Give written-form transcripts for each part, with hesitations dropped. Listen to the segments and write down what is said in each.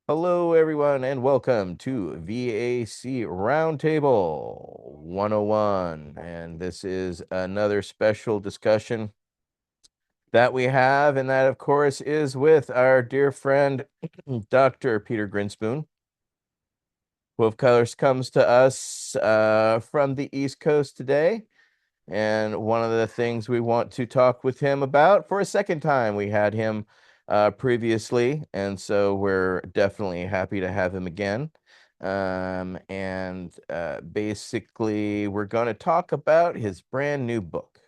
Hello, everyone, and welcome to VAC Roundtable 101. And this is another special discussion that we have, and that, of course, is with our dear friend, Dr. Peter Grinspoon, who, of course, comes to us from the East Coast today. And one of the things we want to talk with him about for a second time, we had him previously, and so we're definitely happy to have him again. Basically, we're going to talk about his brand new book.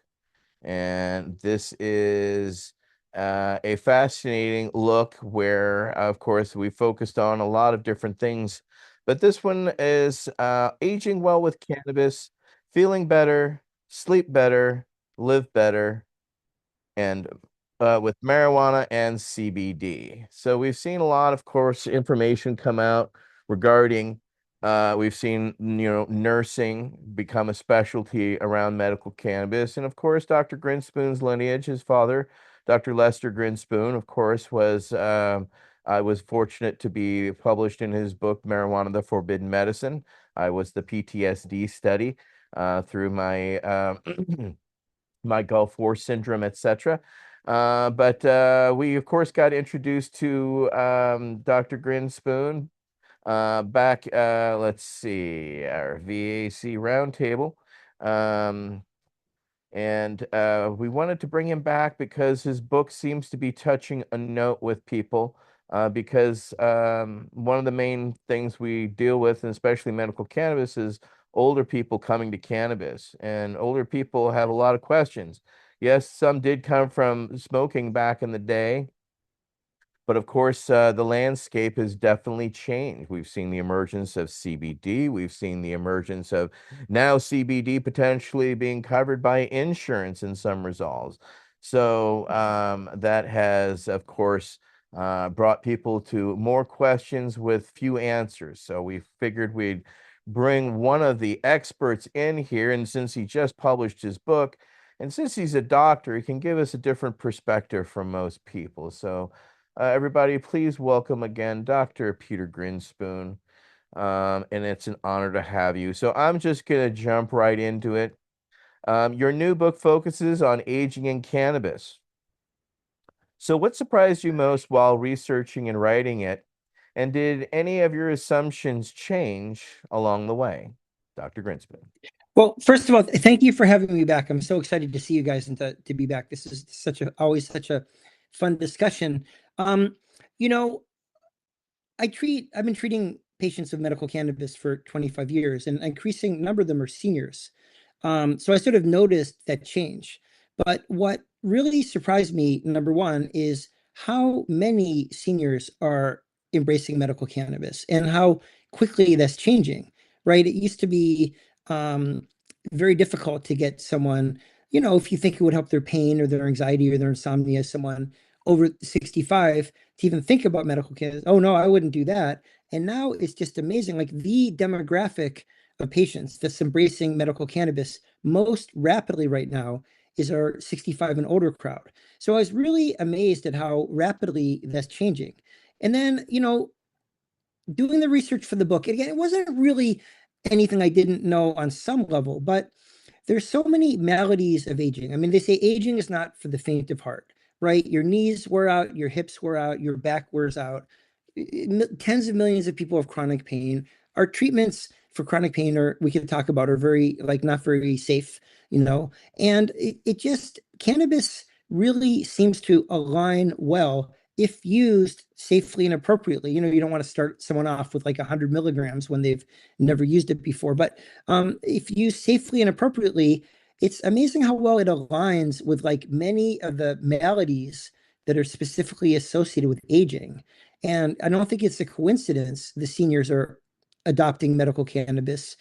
And this is a fascinating look where, of course, we focused on a lot of different things. But this one is Aging Well with Cannabis, Feeling Better, Sleep Better, Live Better, and with marijuana and CBD. So we've seen a lot, of course, information come out regarding, we've seen, nursing become a specialty around medical cannabis. And of course, Dr. Grinspoon's lineage, his father, Dr. Lester Grinspoon, of course, I was fortunate to be published in his book, Marijuana, the Forbidden Medicine. I was the PTSD study through my my Gulf War syndrome, etc. But we, of course, got introduced to Dr. Grinspoon back, let's see, our VAC roundtable. Um, and we wanted to bring him back because his book seems to be touching a note with people. Because one of the main things we deal with, and especially medical cannabis, is older people coming to cannabis. And older people have a lot of questions. Yes, some did come from smoking back in the day, but of course, the landscape has definitely changed. We've seen the emergence of CBD. We've seen the emergence of now CBD potentially being covered by insurance in some resolves. So that has, of course, brought people to more questions with few answers. So we figured we'd bring one of the experts in here. And since he just published his book, and since he's a doctor, he can give us a different perspective from most people. So everybody, please welcome again Dr. Peter Grinspoon. And it's an honor to have you. So I'm just going to jump right into it. Your new book focuses on aging in cannabis. So, what surprised you most while researching and writing it? And did any of your assumptions change along the way? Dr. Grinspoon. Well, first of all, thank you for having me back. I'm so excited to see you guys and to be back. This is always such a fun discussion. Um, you know, I've been treating patients of medical cannabis for 25 years, and an increasing number of them are seniors. So I sort of noticed that change. But what really surprised me, number one, is how many seniors are embracing medical cannabis and how quickly that's changing, right? It used to be um, very difficult to get someone, if you think it would help their pain or their anxiety or their insomnia, someone over 65 to even think about medical cannabis. Oh, no, I wouldn't do that. And now it's just amazing. Like the demographic of patients that's embracing medical cannabis most rapidly right now is our 65 and older crowd. So I was really amazed at how rapidly that's changing. And then, doing the research for the book, again, it wasn't really anything I didn't know on some level, but there's so many maladies of aging. I mean, they say aging is not for the faint of heart, right? Your knees wear out, your hips wear out, your back wears out. Tens of millions of people have chronic pain. Our treatments for chronic pain we could talk about are very, like, not very safe, and it just, cannabis really seems to align well if used safely and appropriately. You don't want to start someone off with like 100 milligrams when they've never used it before. But if used safely and appropriately, it's amazing how well it aligns with like many of the maladies that are specifically associated with aging. And I don't think it's a coincidence the seniors are adopting medical cannabis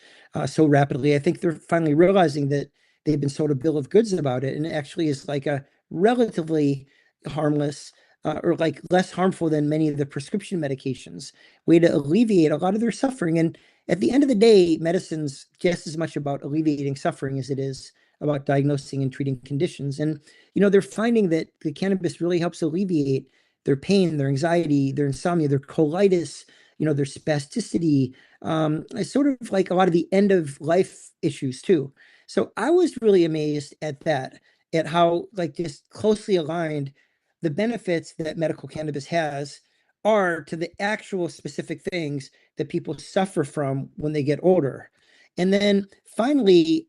so rapidly. I think they're finally realizing that they've been sold a bill of goods about it, and it actually is like a relatively harmless or like less harmful than many of the prescription medications, way to alleviate a lot of their suffering. And at the end of the day, medicine's just as much about alleviating suffering as it is about diagnosing and treating conditions. And they're finding that the cannabis really helps alleviate their pain, their anxiety, their insomnia, their colitis, their spasticity, it's sort of like a lot of the end of life issues too. So I was really amazed at that, at how like just closely aligned the benefits that medical cannabis has are to the actual specific things that people suffer from when they get older. And then finally,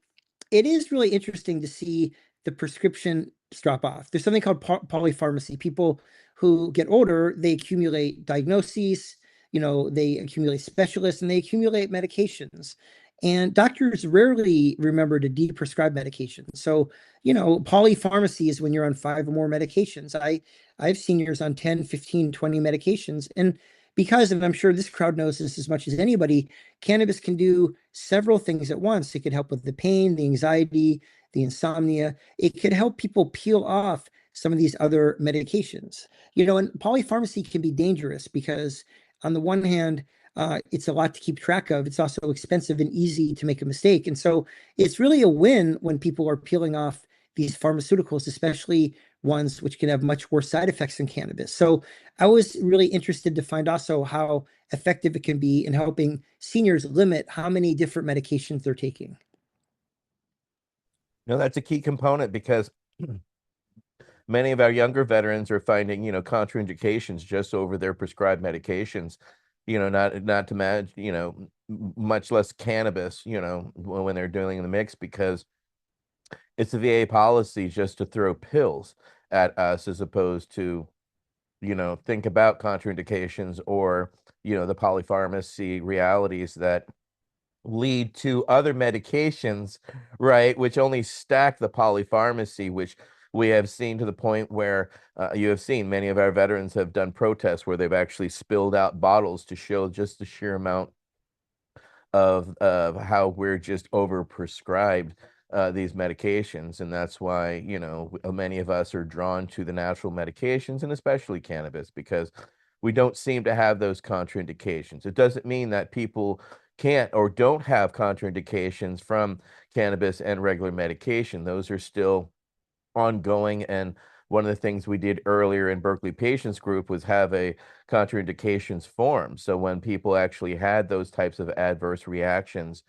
it is really interesting to see the prescription drop off. There's something called polypharmacy. People who get older, they accumulate diagnoses, they accumulate specialists, and they accumulate medications. And doctors rarely remember to de-prescribe medications. So, polypharmacy is when you're on 5 or more medications. I have seniors on 10, 15, 20 medications. And because, and I'm sure this crowd knows this as much as anybody, cannabis can do several things at once. It could help with the pain, the anxiety, the insomnia. It could help people peel off some of these other medications. And polypharmacy can be dangerous because, on the one hand, it's a lot to keep track of. It's also expensive and easy to make a mistake. And so it's really a win when people are peeling off these pharmaceuticals, especially ones which can have much worse side effects than cannabis. So I was really interested to find also how effective it can be in helping seniors limit how many different medications they're taking. No, that's a key component because many of our younger veterans are finding, contraindications just over their prescribed medications, not to manage, much less cannabis, when they're doing the mix because it's the VA policy just to throw pills at us as opposed to, think about contraindications or, the polypharmacy realities that lead to other medications, right, which only stack the polypharmacy, which we have seen to the point where you have seen many of our veterans have done protests where they've actually spilled out bottles to show just the sheer amount of how we're just overprescribed these medications. And that's why, many of us are drawn to the natural medications and especially cannabis because we don't seem to have those contraindications. It doesn't mean that people can't or don't have contraindications from cannabis and regular medication. Those are still ongoing. And one of the things we did earlier in Berkeley Patients Group was have a contraindications form. So when people actually had those types of adverse reactions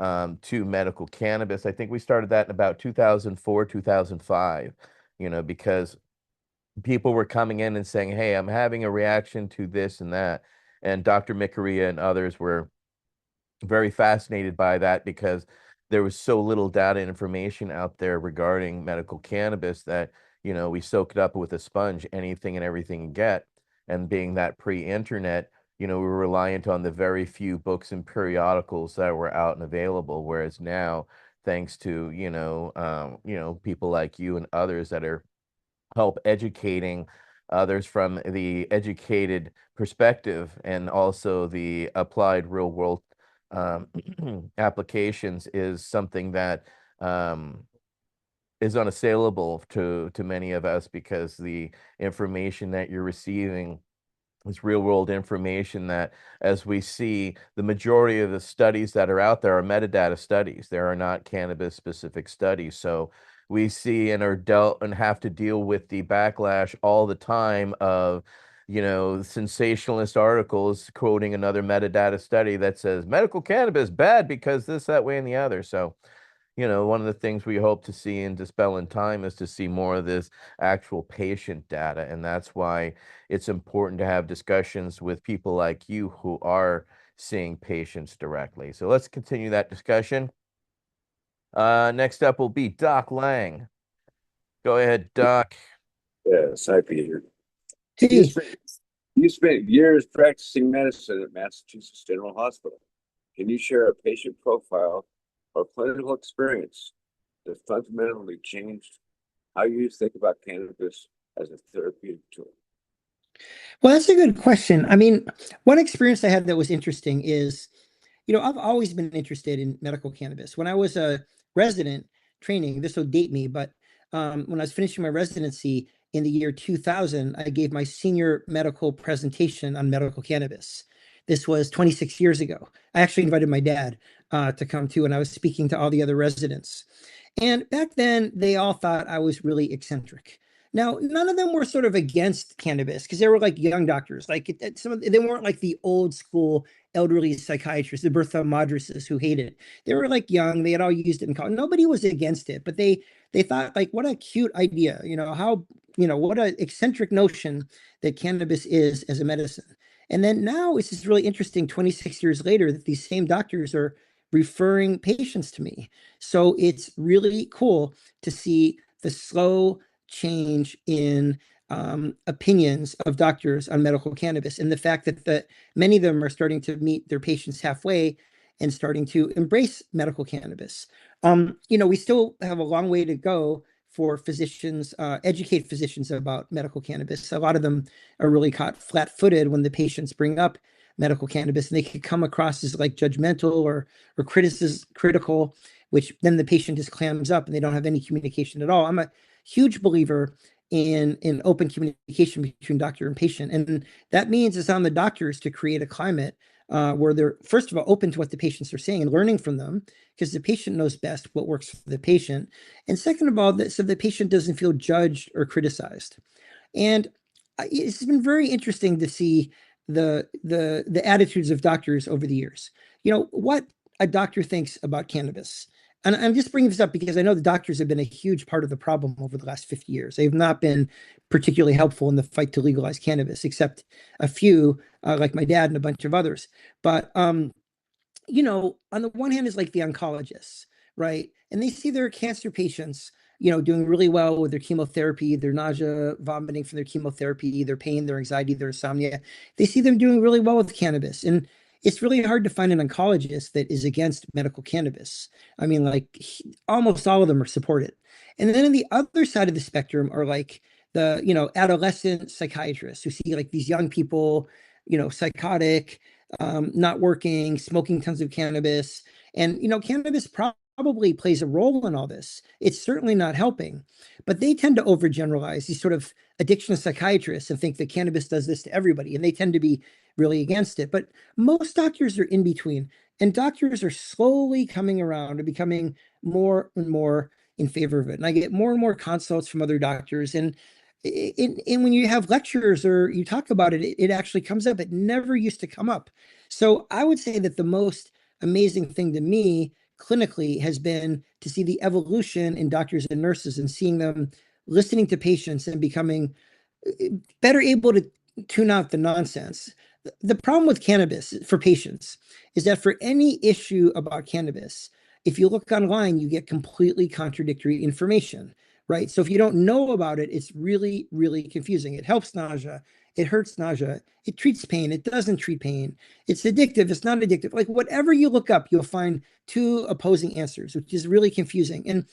to medical cannabis, I think we started that in about 2004, 2005, because people were coming in and saying, hey, I'm having a reaction to this and that. And Dr. Mikaria and others were very fascinated by that because there was so little data and information out there regarding medical cannabis that, we soak it up with a sponge, anything and everything you get. And being that pre-internet, we were reliant on the very few books and periodicals that were out and available. Whereas now, thanks to, people like you and others that are help educating others from the educated perspective and also the applied real world applications is something that is unassailable to many of us because the information that you're receiving is real world information that, as we see, the majority of the studies that are out there are metadata studies. There are not cannabis specific studies. So we see and are dealt and have to deal with the backlash all the time of, sensationalist articles quoting another metadata study that says medical cannabis bad because this, that way, and the other. So, one of the things we hope to see in Dispel in Time is to see more of this actual patient data. And that's why it's important to have discussions with people like you who are seeing patients directly. So let's continue that discussion. Next up will be Doc Lang. Go ahead, Doc. Yes, hi, Peter. You Hey, spent, you spent years practicing medicine at Massachusetts General Hospital. Can you share a patient profile or clinical experience that fundamentally changed how you think about cannabis as a therapeutic tool? well, that's a good question. I mean, one experience I had that was interesting is, I've always been interested in medical cannabis. When I was a resident training, this will date me, but when I was finishing my residency in the year 2000, I gave my senior medical presentation on medical cannabis. This was 26 years ago. I actually invited my dad to come too, and I was speaking to all the other residents. And back then, they all thought I was really eccentric. Now, none of them were sort of against cannabis because they were like young doctors. Like some of they weren't like the old school elderly psychiatrists, the Bertha Madrises who hated it. They were like young. They had all used it in college. Nobody was against it, but they thought like, what a cute idea. How what an eccentric notion that cannabis is as a medicine. And then now it's just really interesting. 26 years later, that these same doctors are referring patients to me. So it's really cool to see the slow change in opinions of doctors on medical cannabis, and the fact that many of them are starting to meet their patients halfway and starting to embrace medical cannabis. We still have a long way to go for physicians, educate physicians about medical cannabis. A lot of them are really caught flat-footed when the patients bring up medical cannabis, and they can come across as like judgmental or critical, which then the patient just clams up and they don't have any communication at all. I'm a huge believer in open communication between doctor and patient, and that means it's on the doctors to create a climate where they're first of all open to what the patients are saying and learning from them, because the patient knows best what works for the patient, and second of all, so the patient doesn't feel judged or criticized. And it's been very interesting to see the attitudes of doctors over the years. What a doctor thinks about cannabis. And I'm just bringing this up because I know the doctors have been a huge part of the problem over the last 50 years. They have not been particularly helpful in the fight to legalize cannabis, except a few, like my dad and a bunch of others. But on the one hand is like the oncologists, right? And they see their cancer patients, doing really well with their chemotherapy, their nausea, vomiting from their chemotherapy, their pain, their anxiety, their insomnia. They see them doing really well with cannabis. And it's really hard to find an oncologist that is against medical cannabis. I mean, like almost all of them are supported. And then on the other side of the spectrum are like the, adolescent psychiatrists who see like these young people, psychotic, not working, smoking tons of cannabis. And, cannabis probably plays a role in all this. It's certainly not helping, but they tend to overgeneralize these sort of addiction psychiatrists and think that cannabis does this to everybody. And they tend to be really against it. But most doctors are in between, and doctors are slowly coming around and becoming more and more in favor of it. And I get more and more consults from other doctors. And when you have lectures or you talk about it, it actually comes up. It never used to come up. So I would say that the most amazing thing to me clinically has been to see the evolution in doctors and nurses and seeing them listening to patients and becoming better able to tune out the nonsense. The problem with cannabis for patients is that for any issue about cannabis, if you look online, you get completely contradictory information, right? So if you don't know about it, it's really, really confusing. It helps nausea. It hurts nausea. It treats pain. It doesn't treat pain. It's addictive. It's not addictive. Like whatever you look up, you'll find two opposing answers, which is really confusing. And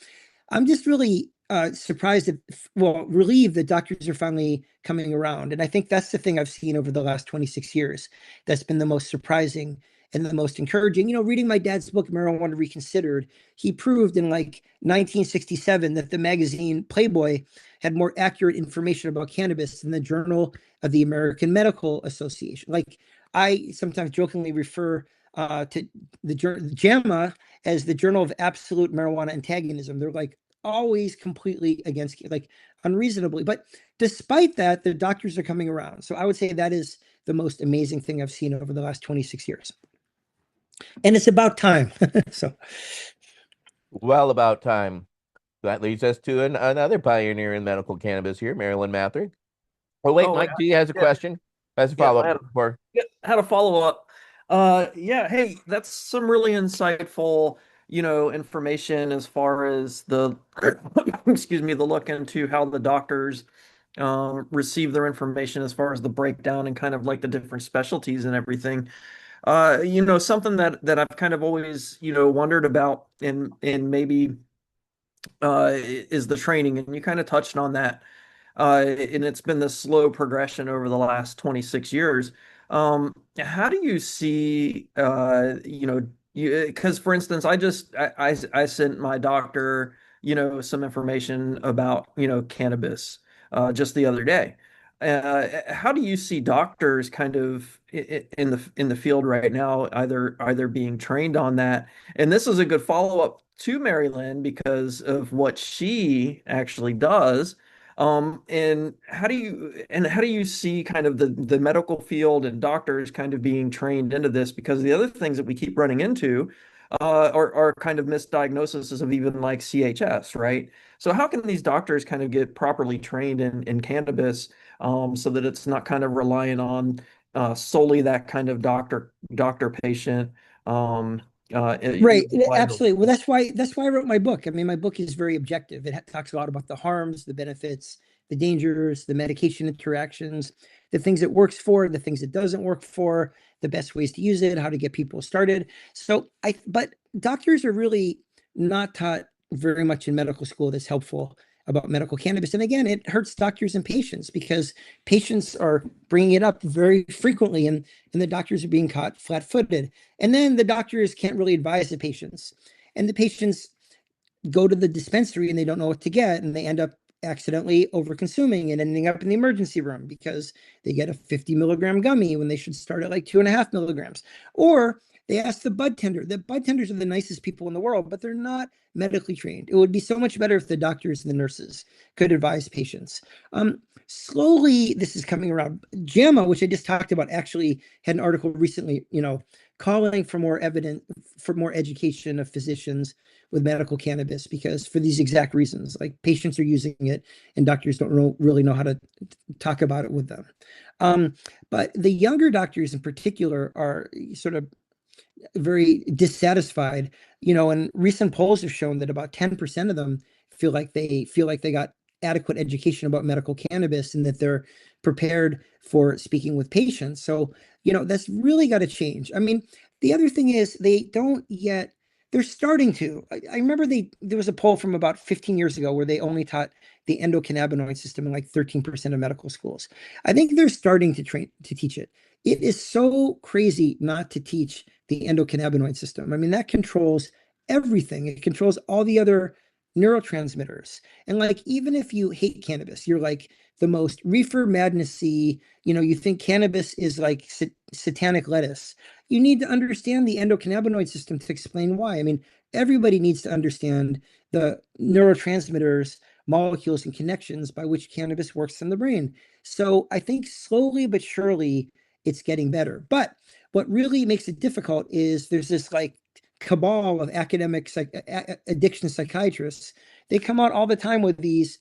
I'm just really surprised relieved that doctors are finally coming around. And I think that's the thing I've seen over the last 26 years that's been the most surprising and the most encouraging. Reading my dad's book, Marijuana Reconsidered, he proved in like 1967 that the magazine Playboy had more accurate information about cannabis than the Journal of the American Medical Association. Like I sometimes jokingly refer to the JAMA as the Journal of Absolute Marijuana Antagonism. They're like always completely against, like unreasonably. But despite that, the doctors are coming around. So I would say that is the most amazing thing I've seen over the last 26 years. And it's about time. So, Well, about time. That leads us to another pioneer in medical cannabis here, Marilyn Mathrig. Oh, wait, Mike G has a question. Has a follow-up before. Had a follow-up. Yeah, hey, that's some really insightful, information as far as the excuse me, the look into how the doctors receive their information as far as the breakdown and kind of like the different specialties and everything. Something that I've kind of always, wondered about and maybe is the training, and you kind of touched on that. And it's been this slow progression over the last 26 years. How do you see, because for instance, I sent my doctor, some information about, cannabis, just the other day. How do you see doctors kind of in the field right now, either being trained on that? And this is a good follow-up to Mary Lynn because of what she actually does. And how do you see kind of the medical field and doctors kind of being trained into this? Because the other things that we keep running into are kind of misdiagnoses of even like CHS, right? So how can these doctors kind of get properly trained in cannabis so that it's not kind of relying on solely that kind of doctor patient Right, liability? absolutely. Well, that's why I wrote my book. I mean, my book is very objective. It talks a lot about the harms, the benefits, the dangers, the medication interactions, the things it works for, the things it doesn't work for, the best ways to use it, how to get people started. But doctors are really not taught very much in medical school that's helpful about medical cannabis. And again, it hurts doctors and patients because patients are bringing it up very frequently, and the doctors are being caught flat-footed. And then the doctors can't really advise the patients. And the patients go to the dispensary and they don't know what to get, and they end up accidentally over consuming and ending up in the emergency room because they get a 50 milligram gummy when they should start at like 2.5 milligrams. Or they ask the bud tender. The bud tenders are the nicest people in the world, but they're not medically trained. It would be so much better if the doctors and the nurses could advise patients. Slowly, this is coming around. JAMA, which I just talked about, actually had an article recently, calling for more evidence, for more education of physicians with medical cannabis, because for these exact reasons, like patients are using it and doctors don't really know how to talk about it with them. But the younger doctors in particular are sort of very dissatisfied, and recent polls have shown that about 10% of them feel like they got adequate education about medical cannabis and that they're prepared for speaking with patients. So, that's really got to change. I mean, the other thing is they don't yet, they're starting to. I remember there was a poll from about 15 years ago where they only taught the endocannabinoid system in like 13% of medical schools. I think they're starting to teach it. It is so crazy not to teach the endocannabinoid system. I mean, that controls everything. It controls all the other neurotransmitters. And like, even if you hate cannabis, you're like the most reefer madnessy, you think cannabis is like satanic lettuce. You need to understand the endocannabinoid system to explain why. I mean, everybody needs to understand the neurotransmitters, molecules, and connections by which cannabis works in the brain. So I think slowly but surely it's getting better. But what really makes it difficult is there's this like cabal of academic addiction psychiatrists. They come out all the time with these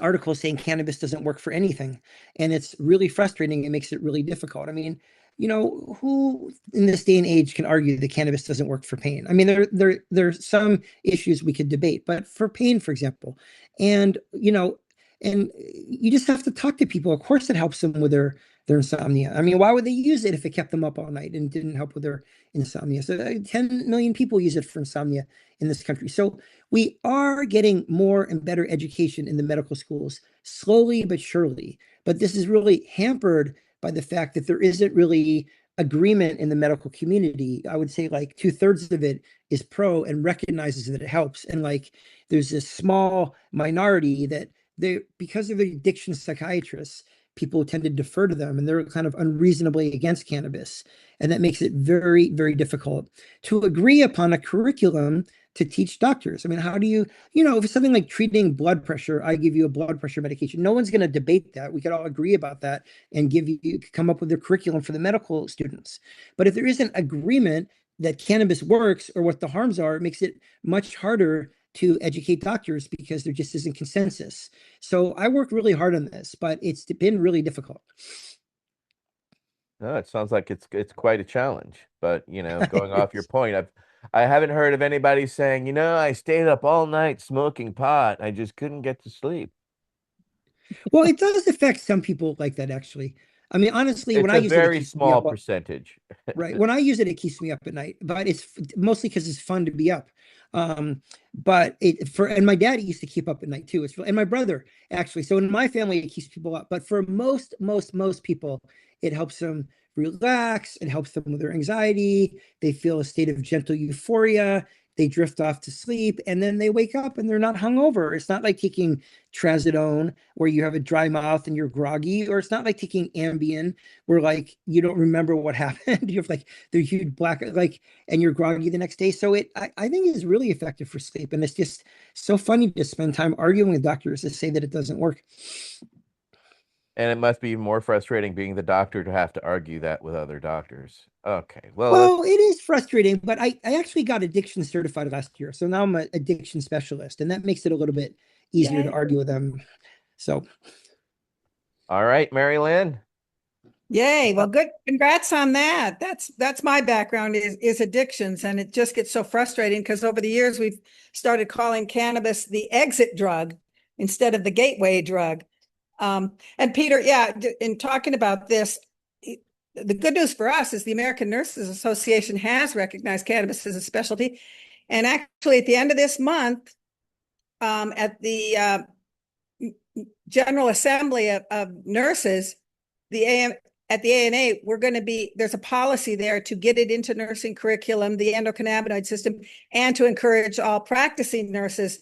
articles saying cannabis doesn't work for anything, and it's really frustrating. It makes it really difficult. I mean, who in this day and age can argue that cannabis doesn't work for pain? I mean, there's some issues we could debate, but for pain, for example, and you just have to talk to people. Of course, it helps them with their insomnia. I mean, why would they use it if it kept them up all night and didn't help with their insomnia? So 10 million people use it for insomnia in this country. So we are getting more and better education in the medical schools, slowly but surely. But this is really hampered by the fact that there isn't really agreement in the medical community. I would say like 2/3 of it is pro and recognizes that it helps. And like there's this small minority that because of the addiction psychiatrists, people tend to defer to them and they're kind of unreasonably against cannabis. And that makes it very, very difficult to agree upon a curriculum to teach doctors. I mean, how do if it's something like treating blood pressure, I give you a blood pressure medication. No one's going to debate that. We could all agree about that and come up with a curriculum for the medical students. But if there isn't agreement that cannabis works or what the harms are, it makes it much harder to educate doctors because there just isn't consensus. So I work really hard on this, but it's been really difficult. No, it sounds like it's quite a challenge. But going off your point, I haven't heard of anybody saying, I stayed up all night smoking pot. I just couldn't get to sleep. Well, it does affect some people like that, actually. I mean, honestly, when It's I a use it, it very keeps me small up. percentage. Right. When I use it, it keeps me up at night, but it's mostly because it's fun to be up. But and my dad used to keep up at night too. And my brother actually. So in my family, it keeps people up. But for most people, it helps them relax. It helps them with their anxiety. They feel a state of gentle euphoria. they drift off to sleep, and then they wake up and they're not hungover. It's not like taking trazodone where you have a dry mouth and you're groggy, or it's not like taking Ambien where like you don't remember what happened. You have like the huge black like and you're groggy the next day. So I think it's really effective for sleep. And it's just so funny to spend time arguing with doctors to say that it doesn't work. And it must be more frustrating being the doctor to have to argue that with other doctors. Okay, well, Well, it is frustrating, but I actually got addiction certified last year. So now I'm an addiction specialist, and that makes it a little bit easier to Yay. argue with them. So all right, Mary Lynn. Yay. Well, good. Congrats on that. That's my background is addictions. And it just gets so frustrating because over the years we've started calling cannabis the exit drug instead of the gateway drug. And Peter, yeah, in talking about this, the good news for us is the American Nurses Association has recognized cannabis as a specialty. And actually, at the end of this month, at the General Assembly of Nurses, the AM at the ANA, there's a policy there to get it into nursing curriculum, the endocannabinoid system, and to encourage all practicing nurses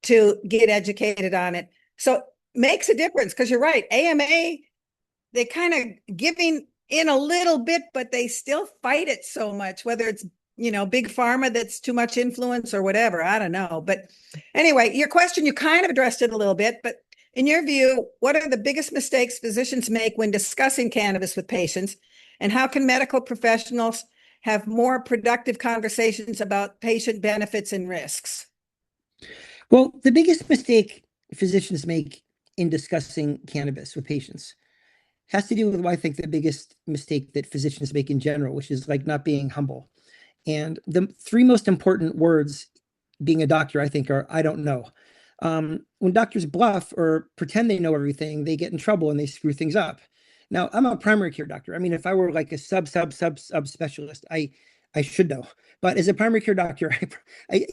to get educated on it. So makes a difference because you're right. AMA, they kind of giving in a little bit, but they still fight it so much, whether it's, big pharma that's too much influence or whatever. I don't know. But anyway, your question, you kind of addressed it a little bit, but in your view, what are the biggest mistakes physicians make when discussing cannabis with patients? And how can medical professionals have more productive conversations about patient benefits and risks? well, the biggest mistake physicians make in discussing cannabis with patients has to do with what I think the biggest mistake that physicians make in general, which is like not being humble. And the three most important words being a doctor, I think, are I don't know. When doctors bluff or pretend they know everything, they get in trouble and they screw things up. Now, I'm a primary care doctor. I mean, if I were like a sub specialist, I should know. But as a primary care doctor,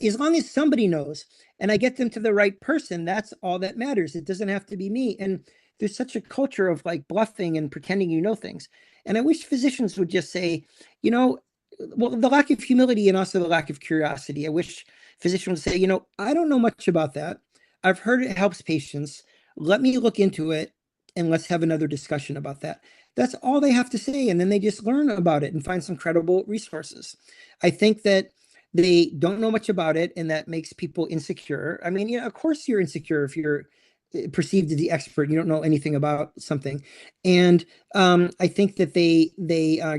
as long as somebody knows and I get them to the right person, that's all that matters. It doesn't have to be me. And there's such a culture of like bluffing and pretending you know things. And I wish physicians would just say, you know, well, the lack of humility and also the lack of curiosity. I wish physicians would say, I don't know much about that. I've heard it helps patients. Let me look into it and let's have another discussion about that. That's all they have to say. And then they just learn about it and find some credible resources. I think that they don't know much about it and that makes people insecure. I mean, of course you're insecure if you're perceived as the expert, you don't know anything about something. And I think that they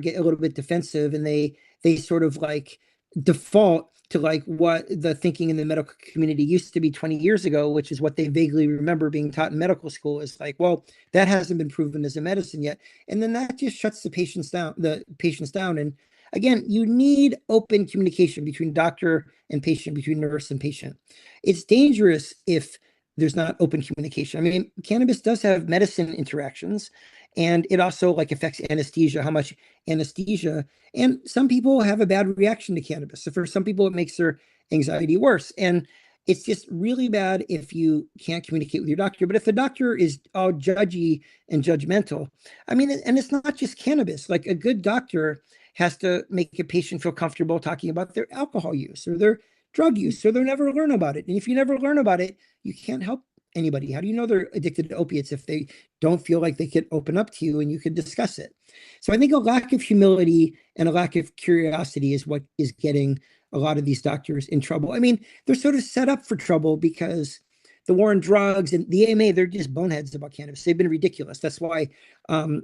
get a little bit defensive and they sort of like default to like what the thinking in the medical community used to be 20 years ago, which is what they vaguely remember being taught in medical school is like, well, that hasn't been proven as a medicine yet. And then that just shuts the patients down. And again, you need open communication between doctor and patient, between nurse and patient. It's dangerous if there's not open communication. I mean, cannabis does have medicine interactions and it also like affects anesthesia, how much anesthesia, and some people have a bad reaction to cannabis. So for some people, it makes their anxiety worse. And it's just really bad if you can't communicate with your doctor. But if the doctor is all judgy and judgmental, I mean, and it's not just cannabis, like a good doctor has to make a patient feel comfortable talking about their alcohol use or their drug use, so they'll never learn about it. And if you never learn about it, you can't help anybody. How do you know they're addicted to opiates if they don't feel like they could open up to you and you could discuss it? So I think a lack of humility and a lack of curiosity is what is getting a lot of these doctors in trouble. I mean, they're sort of set up for trouble because the war on drugs and the AMA, they're just boneheads about cannabis. They've been ridiculous. That's why, like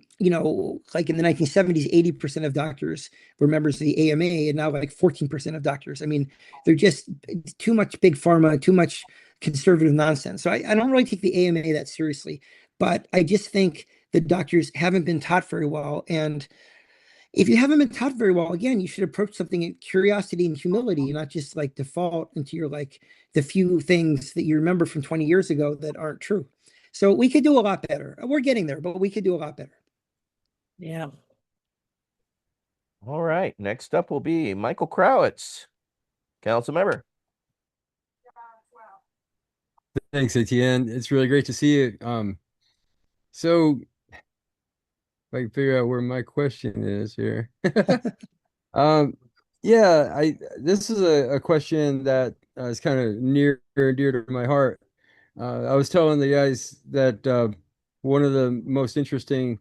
in the 1970s, 80% of doctors were members of the AMA, and now like 14% of doctors. I mean, they're just too much big pharma, too much conservative nonsense. So I don't really take the AMA that seriously, but I just think the doctors haven't been taught very well. And if you haven't been taught very well, again, you should approach something in curiosity and humility, not just like default into your like the few things that you remember from 20 years ago that aren't true. So we could do a lot better. We're getting there, but we could do a lot better. Yeah. All right. Next up will be Michael Crowitz, council member. Thanks, Etienne. It's really great to see you. So if I can figure out where my question is here. Um, Yeah, this is a question that is kind of near and dear to my heart. I was telling the guys that one of the most interesting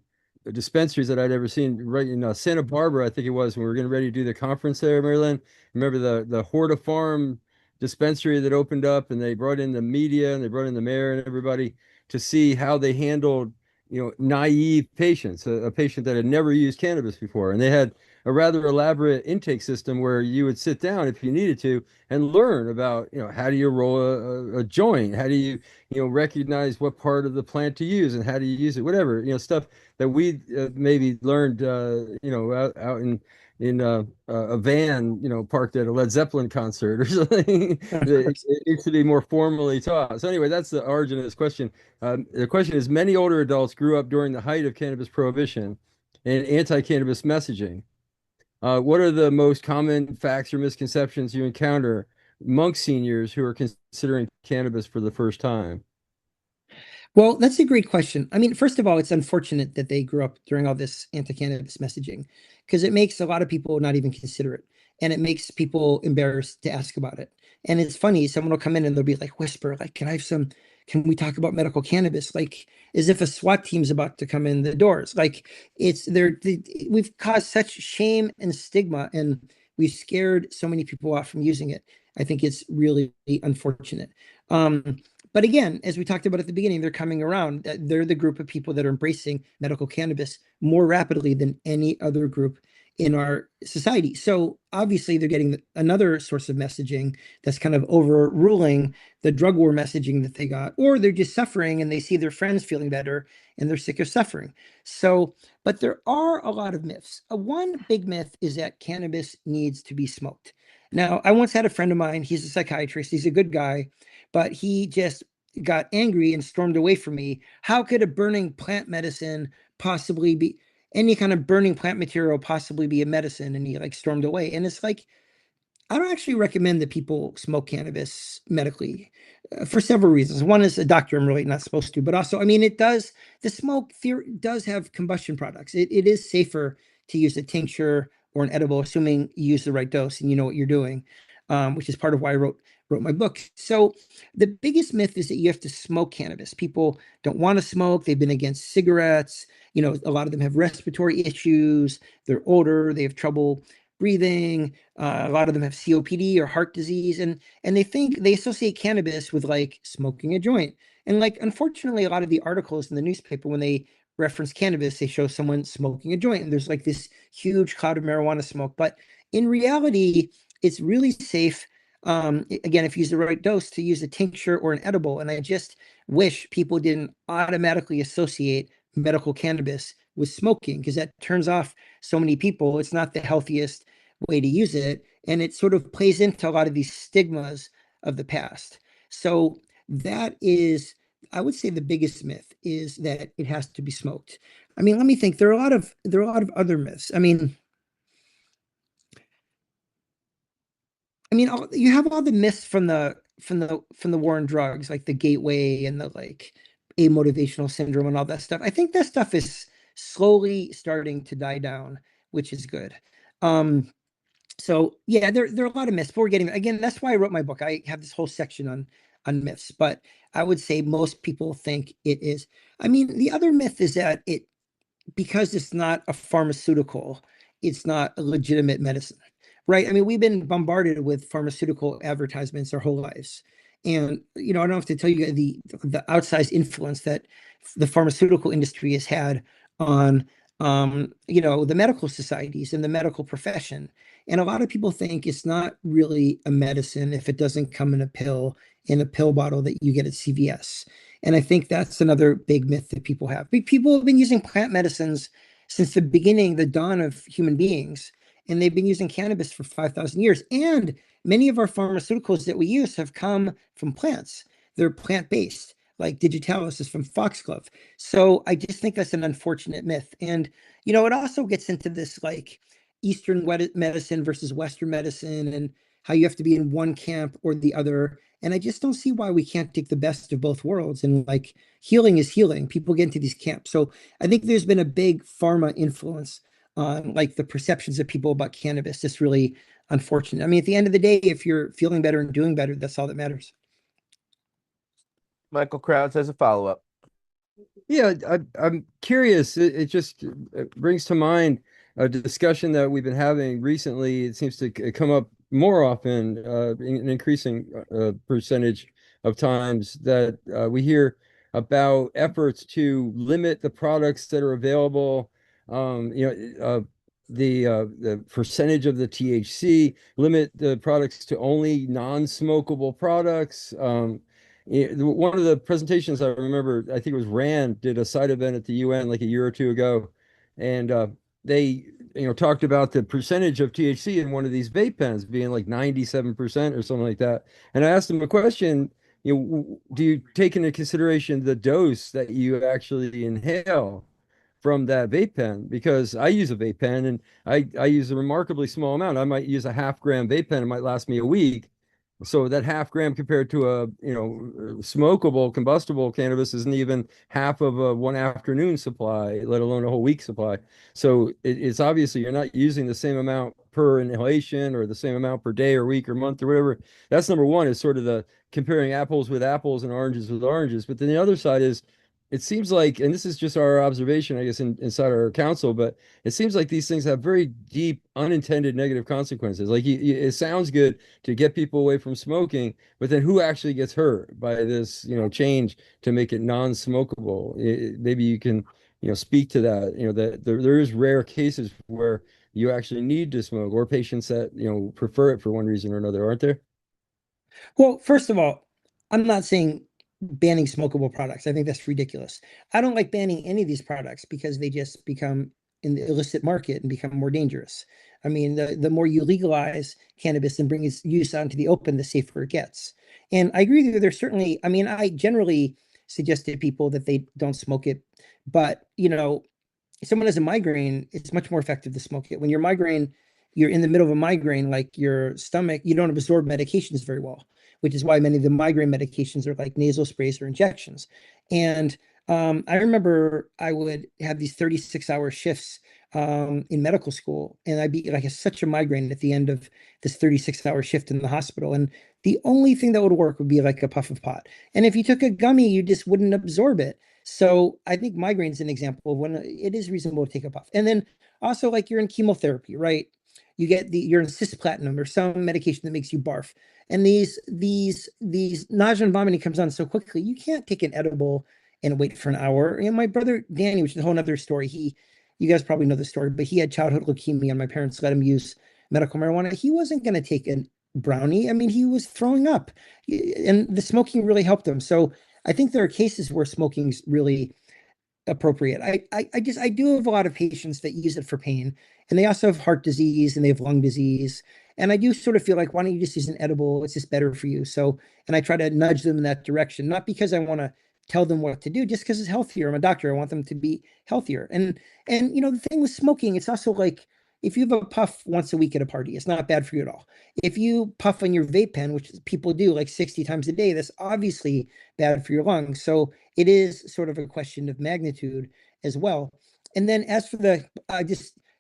dispensaries that I'd ever seen, right in Santa Barbara, I think it was, when we were getting ready to do the conference there, Maryland. Remember the Horta Farm dispensary that opened up, and they brought in the media and they brought in the mayor and everybody to see how they handled, naive patients, a patient that had never used cannabis before, and they had a rather elaborate intake system where you would sit down if you needed to and learn about, how do you roll a joint? How do you, recognize what part of the plant to use and how do you use it? Whatever, stuff that we maybe learned, out in a van, parked at a Led Zeppelin concert or something. It needs to be more formally taught. So anyway, that's the origin of this question. The question is, many older adults grew up during the height of cannabis prohibition and anti-cannabis messaging. What are the most common facts or misconceptions you encounter among seniors who are considering cannabis for the first time? Well, that's a great question. I mean, first of all, it's unfortunate that they grew up during all this anti-cannabis messaging because it makes a lot of people not even consider it. And it makes people embarrassed to ask about it. And it's funny, someone will come in and they'll be like, whisper, like, can we talk about medical cannabis? Like, as if a SWAT team's about to come in the doors. Like, we've caused such shame and stigma, and we've scared so many people off from using it. I think it's really unfortunate. Um, but again, as we talked about at the beginning, they're coming around. They're the group of people that are embracing medical cannabis more rapidly than any other group in our society. So obviously, they're getting another source of messaging that's kind of overruling the drug war messaging that they got, or they're just suffering and they see their friends feeling better and they're sick of suffering. So, but there are a lot of myths. One big myth is that cannabis needs to be smoked. Now, I once had a friend of mine, he's a psychiatrist, he's a good guy, but he just got angry and stormed away from me. How could a burning plant medicine possibly be any kind of burning plant material possibly be a medicine? And he like stormed away. And it's like, I don't actually recommend that people smoke cannabis medically for several reasons. One is a doctor, I'm really not supposed to, but also, I mean, the smoke theory does have combustion products. It is safer to use a tincture or an edible, assuming you use the right dose and you know what you're doing, which is part of why I wrote my book. So the biggest myth is that you have to smoke cannabis. People don't want to smoke. They've been against cigarettes. A lot of them have respiratory issues. They're older. They have trouble breathing. A lot of them have COPD or heart disease, and they associate cannabis with like smoking a joint. And like, unfortunately, a lot of the articles in the newspaper, when they reference cannabis, they show someone smoking a joint, and there's like this huge cloud of marijuana smoke. But in reality, it's really safe. Again, if you use the right dose, to use a tincture or an edible. And I just wish people didn't automatically associate medical cannabis with smoking, because that turns off so many people. It's not the healthiest way to use it. And it sort of plays into a lot of these stigmas of the past. So that is, I would say, the biggest myth is that it has to be smoked. I mean, let me think. There are a lot of other myths. You have all the myths from the war on drugs, like the gateway and the like amotivational syndrome and all that stuff. I think that stuff is slowly starting to die down, which is good. So yeah, there are a lot of myths, but we're getting again. That's why I wrote my book. I have this whole section on myths, but I would say most people think it is. I mean, the other myth is that because it's not a pharmaceutical, it's not a legitimate medicine, right? I mean, we've been bombarded with pharmaceutical advertisements our whole lives. And, I don't have to tell you the outsized influence that the pharmaceutical industry has had on, the medical societies and the medical profession. And a lot of people think it's not really a medicine if it doesn't come in a pill bottle that you get at CVS. And I think that's another big myth that people have. People have been using plant medicines since the beginning, the dawn of human beings, and they've been using cannabis for 5,000 years. And many of our pharmaceuticals that we use have come from plants. They're plant-based, like digitalis is from foxglove. So I just think that's an unfortunate myth. And, it also gets into this like Eastern medicine versus Western medicine and how you have to be in one camp or the other. And I just don't see why we can't take the best of both worlds. And like, healing is healing. People get into these camps. So I think there's been a big pharma influence on like the perceptions of people about cannabis. This really unfortunate. I mean, at the end of the day, if you're feeling better and doing better, that's all that matters. Michael Krauts has a follow-up. Yeah, I'm curious. It just brings to mind a discussion that we've been having recently. It seems to come up more often, in an increasing percentage of times that we hear about efforts to limit the products that are available. The percentage of the THC, limit the products to only non-smokable products. One of the presentations I remember, I think it was Rand, did a side event at the UN like a year or two ago, and they talked about the percentage of THC in one of these vape pens being like 97% or something like that. And I asked them a question, do you take into consideration the dose that you actually inhale from that vape pen? Because I use a vape pen and I use a remarkably small amount. I might use a half-gram vape pen, it might last me a week. So that half-gram compared to a smokable combustible cannabis isn't even half of a one afternoon supply, let alone a whole week supply. So it's obviously you're not using the same amount per inhalation or the same amount per day or week or month or whatever. That's number one, is sort of the comparing apples with apples and oranges with oranges. But then the other side is, it seems like, and this is just our observation, I guess, inside our council, but it seems like these things have very deep unintended negative consequences. Like it sounds good to get people away from smoking, but then who actually gets hurt by this, change to make it non-smokable? Maybe you can, speak to that. That there is rare cases where you actually need to smoke, or patients that, prefer it for one reason or another, aren't there? Well, first of all, I'm not saying banning smokable products. I think that's ridiculous. I don't like banning any of these products because they just become in the illicit market and become more dangerous. I mean, the more you legalize cannabis and bring its use out into the open, the safer it gets. And I agree with you. There's certainly, I mean, I generally suggest to people that they don't smoke it, but if someone has a migraine, it's much more effective to smoke it. When you're in the middle of a migraine, like your stomach, you don't absorb medications very well, which is why many of the migraine medications are like nasal sprays or injections. And I remember I would have these 36-hour shifts in medical school, and I'd be like such a migraine at the end of this 36-hour shift in the hospital. And the only thing that would work would be like a puff of pot. And if you took a gummy, you just wouldn't absorb it. So I think migraine is an example of when it is reasonable to take a puff. And then also, like, you're in chemotherapy, right? You're in cisplatin or some medication that makes you barf. And these nausea and vomiting comes on so quickly, you can't take an edible and wait for an hour. And my brother Danny, which is a whole other story, you guys probably know the story, but he had childhood leukemia and my parents let him use medical marijuana. He wasn't going to take a brownie. I mean, he was throwing up, and the smoking really helped him. So I think there are cases where smoking's really appropriate. I do have a lot of patients that use it for pain, and they also have heart disease and they have lung disease. And I do sort of feel like, why don't you just use an edible? It's just better for you. So, and I try to nudge them in that direction, not because I want to tell them what to do, just because it's healthier. I'm a doctor. I want them to be healthier. And the thing with smoking, it's also like, if you have a puff once a week at a party, it's not bad for you at all. If you puff on your vape pen, which people do like 60 times a day, that's obviously bad for your lungs. So it is sort of a question of magnitude as well. And then as for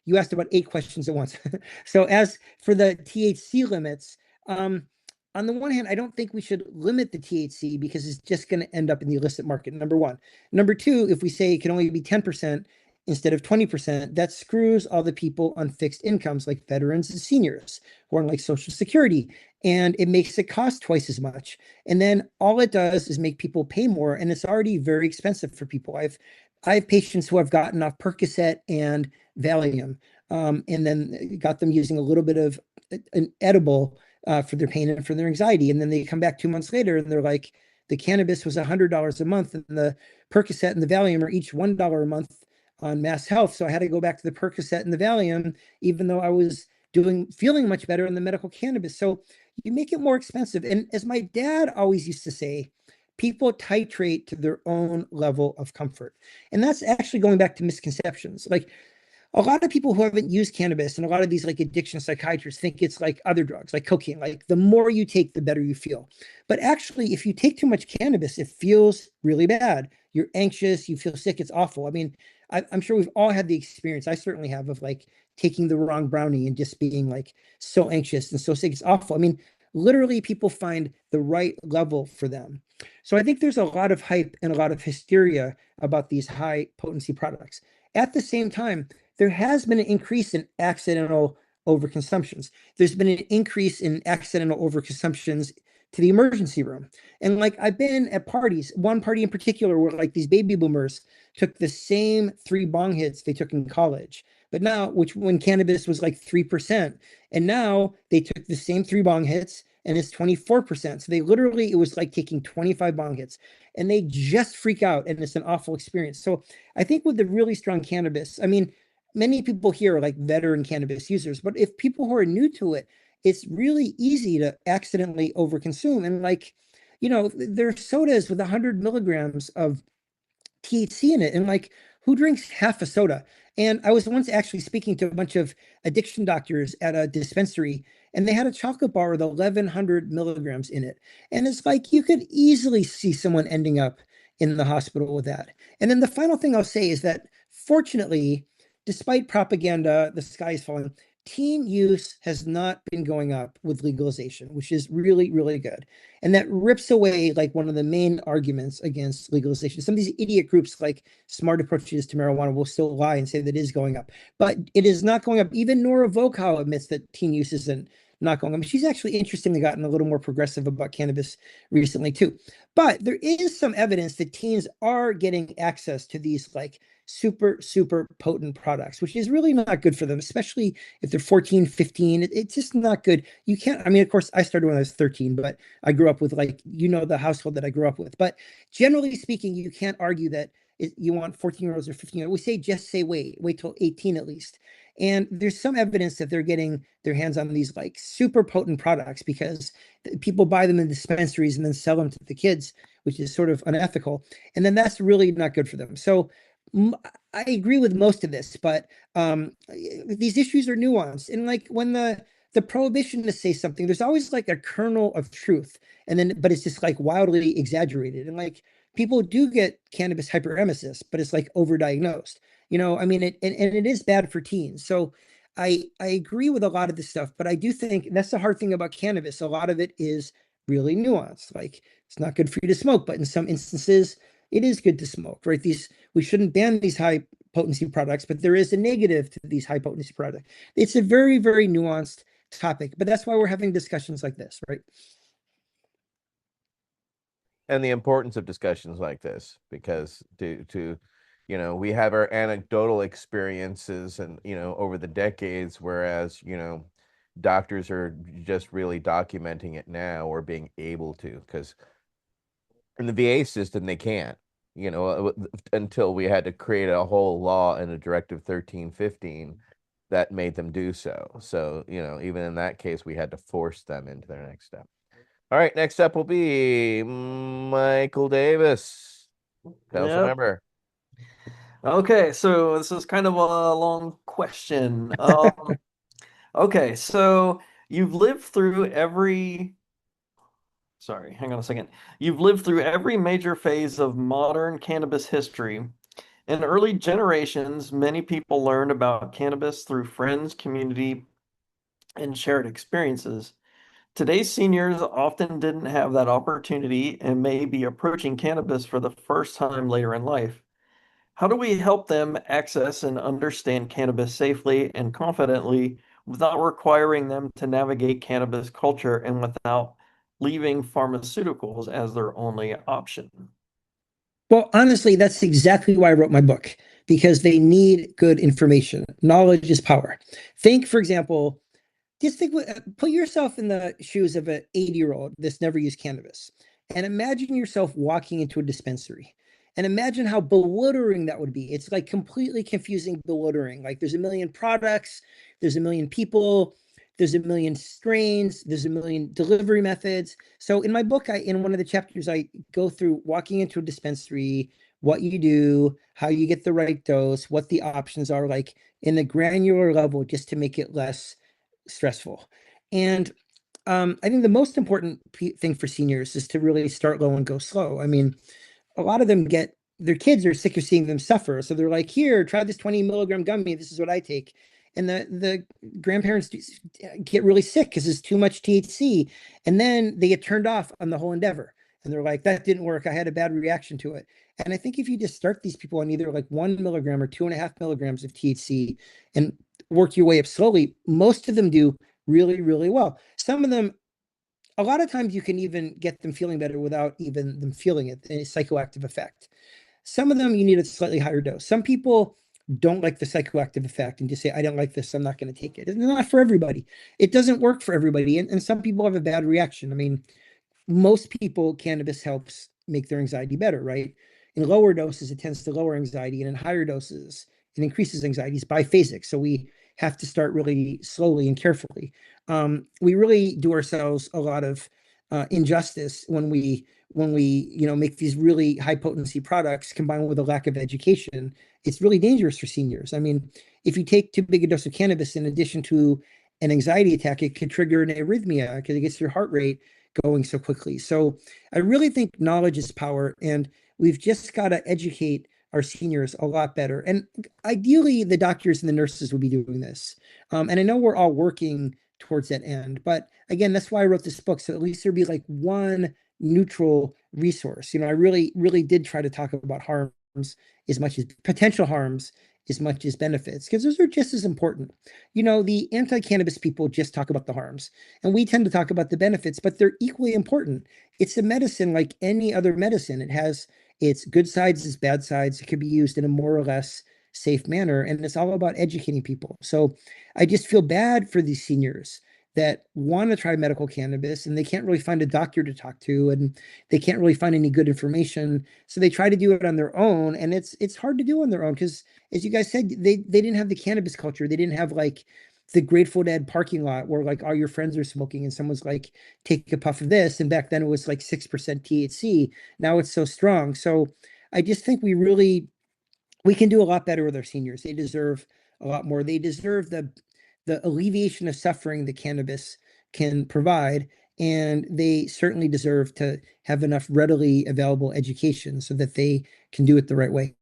you asked about 8 questions at once. So as for the THC limits, on the one hand, I don't think we should limit the THC because it's just going to end up in the illicit market, number one. Number two, if we say it can only be 10%, instead of 20%, that screws all the people on fixed incomes like veterans and seniors who are on like Social Security. And it makes it cost twice as much. And then all it does is make people pay more. And it's already very expensive for people. I have patients who have gotten off Percocet and Valium, and then got them using a little bit of an edible for their pain and for their anxiety. And then they come back 2 months later and they're like, the cannabis was $100 a month and the Percocet and the Valium are each $1 a month on Mass Health. So I had to go back to the Percocet and the Valium, even though I was feeling much better on the medical cannabis. So you make it more expensive. And as my dad always used to say, people titrate to their own level of comfort. And that's actually going back to misconceptions. Like, a lot of people who haven't used cannabis and a lot of these like addiction psychiatrists think it's like other drugs, like cocaine, like the more you take, the better you feel. But actually, if you take too much cannabis, it feels really bad. You're anxious, you feel sick, it's awful. I mean, I'm sure we've all had the experience. I certainly have, of like taking the wrong brownie and just being like so anxious and so sick. It's awful. I mean, literally people find the right level for them. So I think there's a lot of hype and a lot of hysteria about these high potency products. At the same time, there has been an increase in accidental overconsumptions. There's been an increase in accidental overconsumptions to the emergency room. And like I've been at parties, one party in particular where like these baby boomers took the same 3 bong hits they took in college. But now, which when cannabis was like 3%, and now they took the same 3 bong hits and it's 24%. So they literally, it was like taking 25 bong hits and they just freak out and it's an awful experience. So I think with the really strong cannabis, I mean, many people here are like veteran cannabis users, but if people who are new to it, it's really easy to accidentally overconsume. And like, there are sodas with 100 milligrams of THC in it. And like, who drinks half a soda? And I was once actually speaking to a bunch of addiction doctors at a dispensary, and they had a chocolate bar with 1,100 milligrams in it. And it's like, you could easily see someone ending up in the hospital with that. And then the final thing I'll say is that fortunately, despite propaganda, the sky is falling. Teen use has not been going up with legalization, which is really, really good. And that rips away like one of the main arguments against legalization. Some of these idiot groups like Smart Approaches to Marijuana will still lie and say that it is going up, but it is not going up. Even Nora Volkow admits that teen use isn't not going up. She's actually interestingly gotten a little more progressive about cannabis recently too. But there is some evidence that teens are getting access to these like super, super potent products, which is really not good for them, especially if they're 14, 15. It's just not good. You can't, I mean, of course, I started when I was 13, but I grew up with like, the household that I grew up with. But generally speaking, you can't argue that you want 14-year-olds or 15-year-olds. We say just say wait till 18 at least. And there's some evidence that they're getting their hands on these like super potent products because people buy them in dispensaries and then sell them to the kids, which is sort of unethical. And then that's really not good for them. So I agree with most of this, but these issues are nuanced. And like when the prohibitionists say something, there's always like a kernel of truth, but it's just like wildly exaggerated. And like people do get cannabis hyperemesis, but it's like overdiagnosed. I mean, and it is bad for teens. So I agree with a lot of this stuff, but I do think that's the hard thing about cannabis. A lot of it is really nuanced. Like it's not good for you to smoke, but in some instances, it is good to smoke, right? We shouldn't ban these high potency products, but there is a negative to these high potency products. It's a very, very nuanced topic, but that's why we're having discussions like this, right? And the importance of discussions like this, because we have our anecdotal experiences and, over the decades, whereas, doctors are just really documenting it now or being able to, because in the VA system, they can't, until we had to create a whole law in a Directive 1315 that made them do so. So, even in that case, we had to force them into their next step. All right, next up will be Michael Davis, council Yep. member. Okay, so this is kind of a long question. Okay, so you've lived through sorry, hang on a second. You've lived through every major phase of modern cannabis history. In early generations, many people learned about cannabis through friends, community, and shared experiences. Today's seniors often didn't have that opportunity and may be approaching cannabis for the first time later in life. How do we help them access and understand cannabis safely and confidently without requiring them to navigate cannabis culture and without leaving pharmaceuticals as their only option? Well, honestly, that's exactly why I wrote my book, because they need good information. Knowledge is power. Think, for example, put yourself in the shoes of an 80-year-old that's never used cannabis, and imagine yourself walking into a dispensary, and imagine how bewildering that would be. It's like completely confusing, bewildering. Like there's a million products, there's a million people, there's a million strains, there's a million delivery methods. So in my book, in one of the chapters, I go through walking into a dispensary, what you do, how you get the right dose, what the options are, like in the granular level, just to make it less stressful. And I think the most important thing for seniors is to really start low and go slow. I mean, a lot of them get their kids are sick of seeing them suffer. So they're like, here, try this 20 milligram gummy. This is what I take. And the grandparents get really sick because it's too much THC. And then they get turned off on the whole endeavor. And they're like, that didn't work. I had a bad reaction to it. And I think if you just start these people on either like 1 milligram or 2.5 milligrams of THC and work your way up slowly, most of them do really, really well. Some of them, a lot of times you can even get them feeling better without even them feeling it, a psychoactive effect. Some of them you need a slightly higher dose. Some people don't like the psychoactive effect and just say, I don't like this, I'm not going to take it. It's not for everybody. It doesn't work for everybody. And some people have a bad reaction. I mean, most people, cannabis helps make their anxiety better, right? In lower doses, it tends to lower anxiety, and in higher doses, it increases anxiety. It's biphasic. So we have to start really slowly and carefully. We really do ourselves a lot of injustice when we make these really high potency products combined with a lack of education. It's really dangerous for seniors. I mean, if you take too big a dose of cannabis in addition to an anxiety attack, it could trigger an arrhythmia because it gets your heart rate going so quickly. So I really think knowledge is power, and we've just got to educate our seniors a lot better. And ideally, the doctors and the nurses will be doing this. And I know we're all working towards that end, but again, that's why I wrote this book. So at least there'd be like one neutral resource. I really, really did try to talk about harms as much as potential harms as much as benefits, because those are just as important. The anti-cannabis people just talk about the harms, and we tend to talk about the benefits, but they're equally important. It's a medicine like any other medicine. It has its good sides, its bad sides. It can be used in a more or less safe manner, and it's all about educating people. So I just feel bad for these seniors that want to try medical cannabis and they can't really find a doctor to talk to, and they can't really find any good information. So they try to do it on their own, and it's hard to do on their own because, as you guys said, they didn't have the cannabis culture. They didn't have like the Grateful Dead parking lot where like all your friends are smoking and someone's like, take a puff of this. And back then it was like 6% THC. Now it's so strong. So I just think we can do a lot better with our seniors. They deserve a lot more. They deserve the alleviation of suffering that cannabis can provide, and they certainly deserve to have enough readily available education so that they can do it the right way.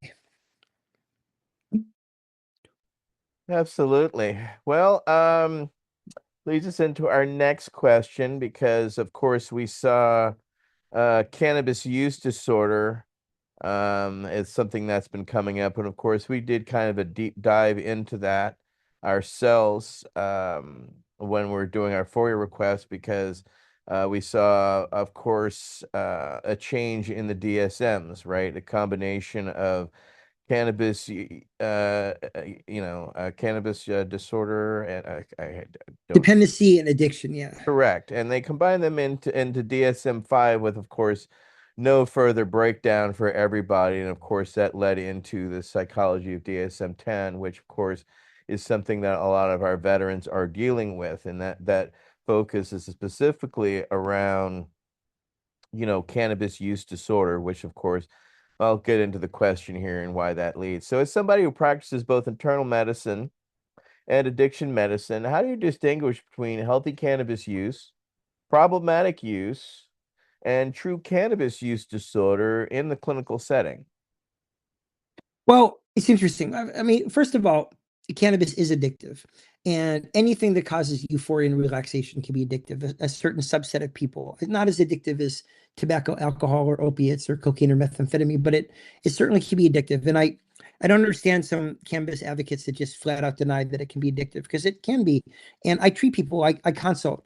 Absolutely. Well, leads us into our next question because, of course, we saw cannabis use disorder. It's something that's been coming up, and of course, we did kind of a deep dive into that ourselves when we're doing our FOIA request because we saw, of course, a change in the DSMs, right? A combination of cannabis, cannabis disorder, and I don't. Dependency and addiction, yeah. Correct. And they combine them into DSM-5 with, of course, no further breakdown for everybody. And of course, that led into the psychology of DSM-10, which of course is something that a lot of our veterans are dealing with. And that focuses specifically around, cannabis use disorder, which of course, I'll get into the question here and why that leads. So as somebody who practices both internal medicine and addiction medicine, how do you distinguish between healthy cannabis use, problematic use, and true cannabis use disorder in the clinical setting? Well, it's interesting. I mean, first of all, cannabis is addictive, and anything that causes euphoria and relaxation can be addictive. A certain subset of people, it's not as addictive as tobacco, alcohol, or opiates, or cocaine or methamphetamine, but it certainly can be addictive. And I don't understand some cannabis advocates that just flat out deny that it can be addictive, because it can be. And I treat people, I consult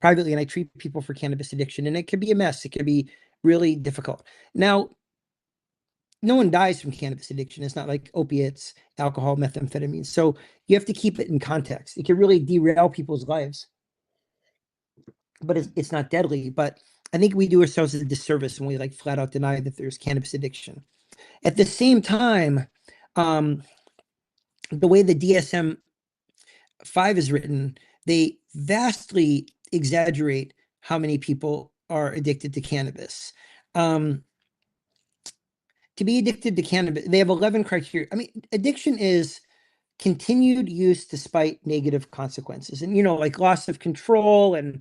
privately, and I treat people for cannabis addiction, and it can be a mess. It can be really difficult. Now, no one dies from cannabis addiction. It's not like opiates, alcohol, methamphetamine. So you have to keep it in context. It can really derail people's lives, but it's not deadly. But I think we do ourselves a disservice when we like flat out deny that there's cannabis addiction. At the same time, the way the DSM-5 is written, they vastly exaggerate how many people are addicted to cannabis. To be addicted to cannabis, they have 11 criteria. I mean, addiction is continued use despite negative consequences, and like loss of control and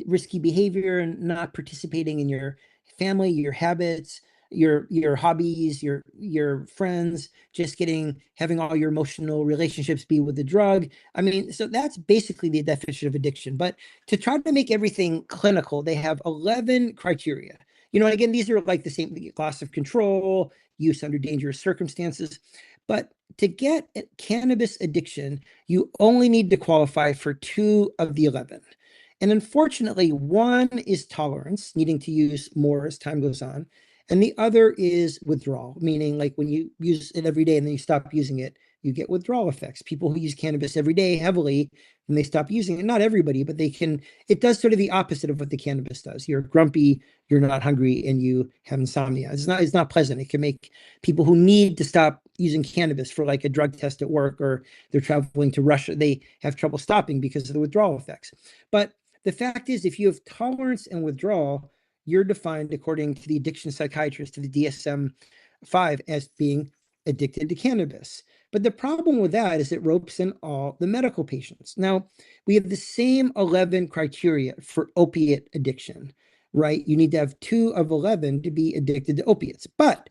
risky behavior and not participating in your family, your habits, your hobbies, your friends, just having all your emotional relationships be with the drug. I mean, so that's basically the definition of addiction. But to try to make everything clinical, they have 11 criteria. And again, these are like the same: loss of control, use under dangerous circumstances. But to get cannabis addiction, you only need to qualify for 2 of the 11. And unfortunately, one is tolerance, needing to use more as time goes on. And the other is withdrawal, meaning like when you use it every day and then you stop using it, you get withdrawal effects. People who use cannabis every day heavily, and they stop using it, not everybody, but it does sort of the opposite of what the cannabis does. You're grumpy, you're not hungry, and you have insomnia. It's not pleasant. It can make people who need to stop using cannabis for like a drug test at work, or they're traveling to Russia, they have trouble stopping because of the withdrawal effects. But the fact is, if you have tolerance and withdrawal, you're defined according to the addiction psychiatrist, to the DSM-5, as being addicted to cannabis. But the problem with that is it ropes in all the medical patients. Now, we have the same 11 criteria for opiate addiction, right? You need to have 2 of 11 to be addicted to opiates. But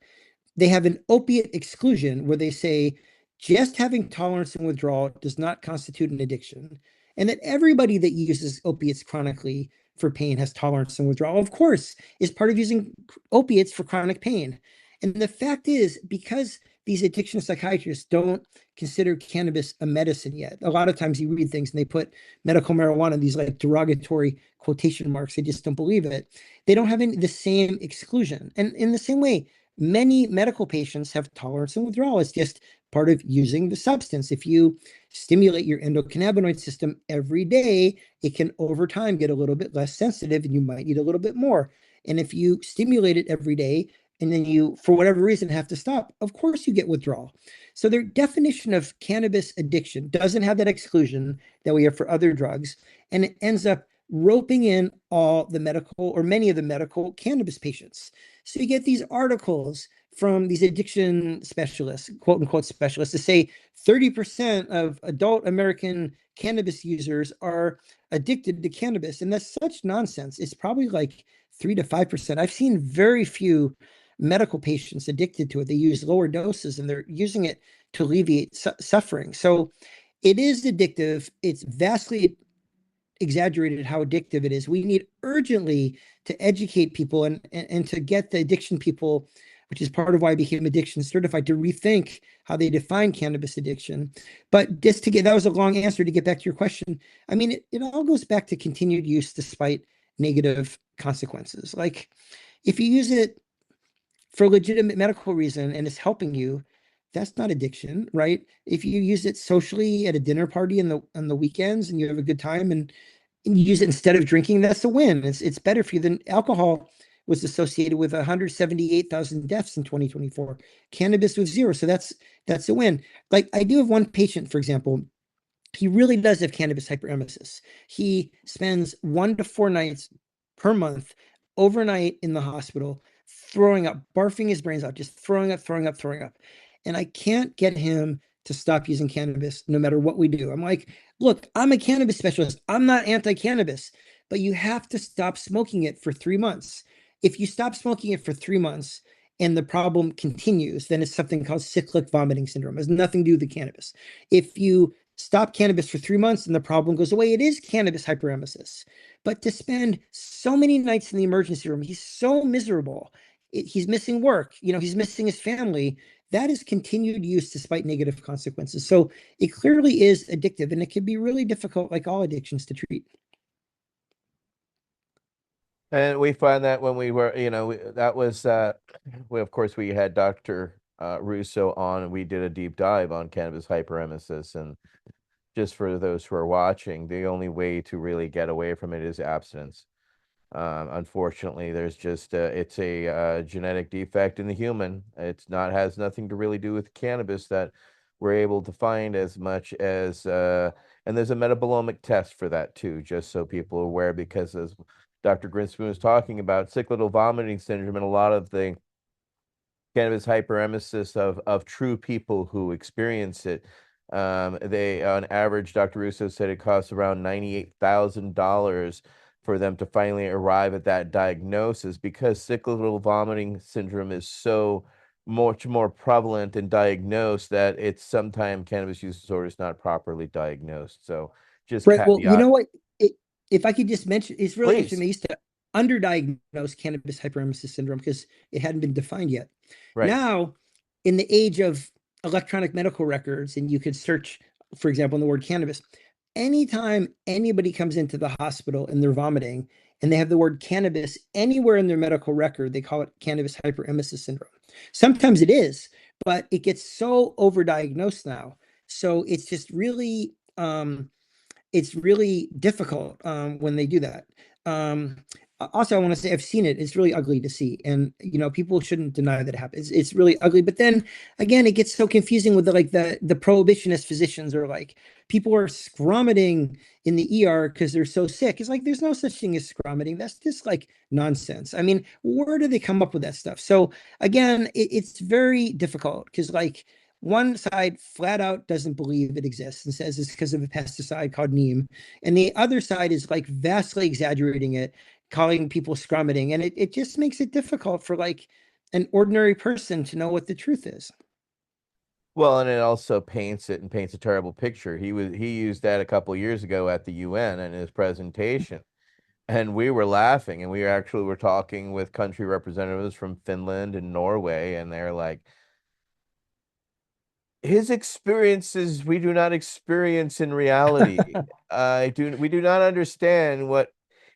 they have an opiate exclusion where they say just having tolerance and withdrawal does not constitute an addiction, and that everybody that uses opiates chronically for pain has tolerance and withdrawal, of course, is part of using opiates for chronic pain. And the fact is, because these addiction psychiatrists don't consider cannabis a medicine yet, a lot of times you read things and they put medical marijuana, these like derogatory quotation marks, they just don't believe it. They don't have the same exclusion. And in the same way, many medical patients have tolerance and withdrawal. It's just part of using the substance. If you stimulate your endocannabinoid system every day, it can over time get a little bit less sensitive and you might need a little bit more. And if you stimulate it every day and then you, for whatever reason, have to stop, of course you get withdrawal. So their definition of cannabis addiction doesn't have that exclusion that we have for other drugs. And it ends up roping in all the medical, or many of the medical cannabis patients. So you get these articles from these addiction specialists, quote unquote specialists, to say 30% of adult American cannabis users are addicted to cannabis. And that's such nonsense. It's probably like 3 to 5%. I've seen very few medical patients addicted to it. They use lower doses and they're using it to alleviate suffering. So it is addictive. It's vastly exaggerated how addictive it is. We need urgently to educate people and to get the addiction people, which is part of why I became addiction certified, to rethink how they define cannabis addiction. But just to get, that was a long answer to get back to your question. I mean, it all goes back to continued use despite negative consequences. Like if you use it for a legitimate medical reason and it's helping you, that's not addiction, right? If you use it socially at a dinner party on the weekends and you have a good time and you use it instead of drinking, that's a win. It's better for you than alcohol was associated with 178,000 deaths in 2024. Cannabis with 0. So that's a win. Like I do have one patient, for example, he really does have cannabis hyperemesis. He spends 1 to 4 nights per month overnight in the hospital, throwing up, barfing his brains out, just throwing up, throwing up, throwing up. And I can't get him to stop using cannabis no matter what we do. I'm like, look, I'm a cannabis specialist. I'm not anti-cannabis, but you have to stop smoking it for 3 months. If you stop smoking it for 3 months and the problem continues, then it's something called cyclic vomiting syndrome. It has nothing to do with the cannabis. If you stop cannabis for 3 months and the problem goes away, it is cannabis hyperemesis. But to spend so many nights in the emergency room, he's so miserable. He's missing work. He's missing his family. That is continued use despite negative consequences. So it clearly is addictive, and it can be really difficult, like all addictions, to treat. And we find that when we were, that was, of course, we had Dr. Russo on, and we did a deep dive on cannabis hyperemesis. And just for those who are watching, the only way to really get away from it is abstinence. Unfortunately, there's just it's a genetic defect in the human. Has nothing to really do with cannabis that we're able to find as much as and there's a metabolomic test for that too, just so people are aware, because as Dr. Grinspoon was talking about, cyclical vomiting syndrome, and a lot of the cannabis hyperemesis of true people who experience it, they on average, Dr. Russo said it costs around $98,000 for them to finally arrive at that diagnosis, because cyclical vomiting syndrome is so much more prevalent and diagnosed that it's sometimes cannabis use disorder is not properly diagnosed. So just Right. Well, you caveat, know what? If I could just mention, it's really interesting. please. They used to underdiagnose cannabis hyperemesis syndrome because it hadn't been defined yet. Right. Now, in the age of electronic medical records, and you could search, for example, in the word cannabis, anytime anybody comes into the hospital and they're vomiting and they have the word cannabis anywhere in their medical record, they call it cannabis hyperemesis syndrome. Sometimes it is, but it gets so overdiagnosed now. So it's really difficult when they do that. Also, I want to say I've seen it. It's really ugly to see, and people shouldn't deny that it happens. It's really ugly. But then again, it gets so confusing with the prohibitionist physicians, or like people are scrummeting in the ER because they're so sick. It's like there's no such thing as scrummeting. That's just like nonsense. I mean, where do they come up with that stuff? So again, it's very difficult because like one side flat out doesn't believe it exists and says it's because of a pesticide called neem. And the other side is like vastly exaggerating it, calling people scrummeting. And it just makes it difficult for like an ordinary person to know what the truth is. Well, and it also paints a terrible picture. He used that a couple of years ago at the UN in his presentation. And we were laughing, and we actually were talking with country representatives from Finland and Norway, and they're like, his experiences we do not experience in reality. We do not understand what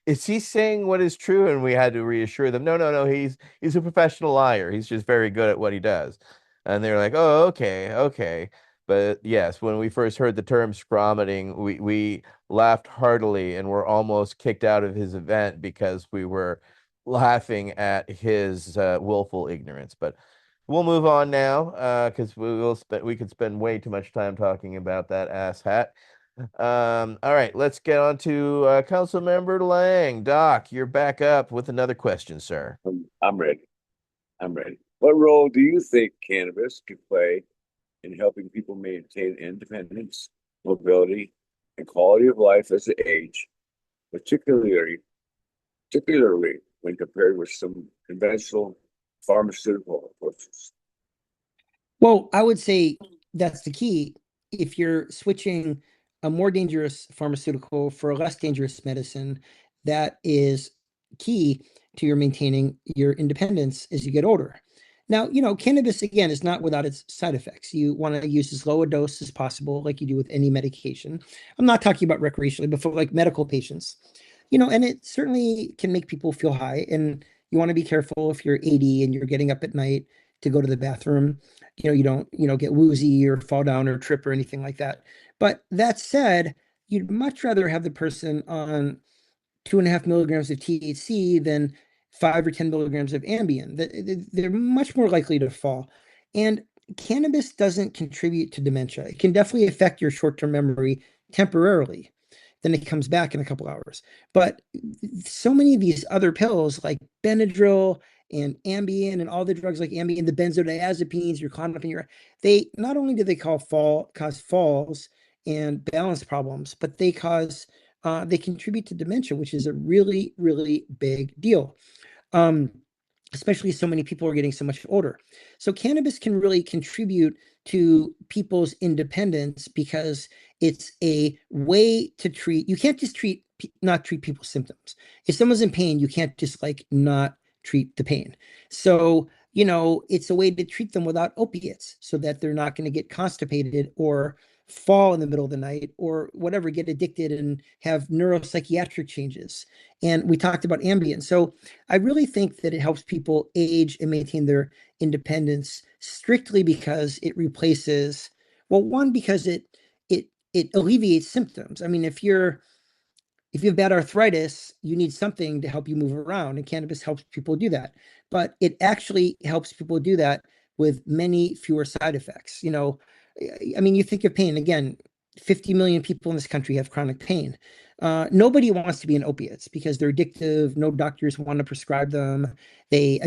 is he saying what is true, and we had to reassure them, no, he's a professional liar. He's just very good at what he does. And they're like, oh, okay. But yes, when we first heard the term scromiting, we laughed heartily and were almost kicked out of his event because we were laughing at his willful ignorance. But we'll move on now, because we could spend way too much time talking about that ass hat. All right, let's get on to Council Member Lang. Doc, you're back up with another question, sir. I'm ready. I'm ready. What role do you think cannabis could play in helping people maintain independence, mobility, and quality of life as they age, particularly when compared with some conventional pharmaceutical approaches? Well, I would say that's the key. If you're switching a more dangerous pharmaceutical for a less dangerous medicine, that is key to your maintaining your independence as you get older. Now, cannabis again is not without its side effects. You want to use as low a dose as possible, like you do with any medication. I'm not talking about recreationally, but for like medical patients, and it certainly can make people feel high. And you want to be careful if you're 80 and you're getting up at night to go to the bathroom. You don't, get woozy or fall down or trip or anything like that. But that said, you'd much rather have the person on 2.5 milligrams of THC than 5 or 10 milligrams of Ambien. They're much more likely to fall. And cannabis doesn't contribute to dementia. It can definitely affect your short-term memory temporarily. Then it comes back in a couple hours. But so many of these other pills like Benadryl and Ambien and all the drugs like Ambien, the benzodiazepines, your Klonopin, they not only do they cause falls and balance problems, but they contribute to dementia, which is a really, really big deal. Especially so many people are getting so much older. So cannabis can really contribute to people's independence because it's a way to treat. You can't just not treat people's symptoms. If someone's in pain, you can't just like not treat the pain. So, it's a way to treat them without opiates so that they're not going to get constipated or fall in the middle of the night or whatever, get addicted and have neuropsychiatric changes. And we talked about Ambien. So I really think that it helps people age and maintain their independence strictly because it replaces, well, one, because it alleviates symptoms. I mean, if you have bad arthritis, you need something to help you move around, and cannabis helps people do that. But it actually helps people do that with many fewer side effects. I mean, you think of pain again. 50 million people in this country have chronic pain. Nobody wants to be on opiates because they're addictive. No doctors want to prescribe them. They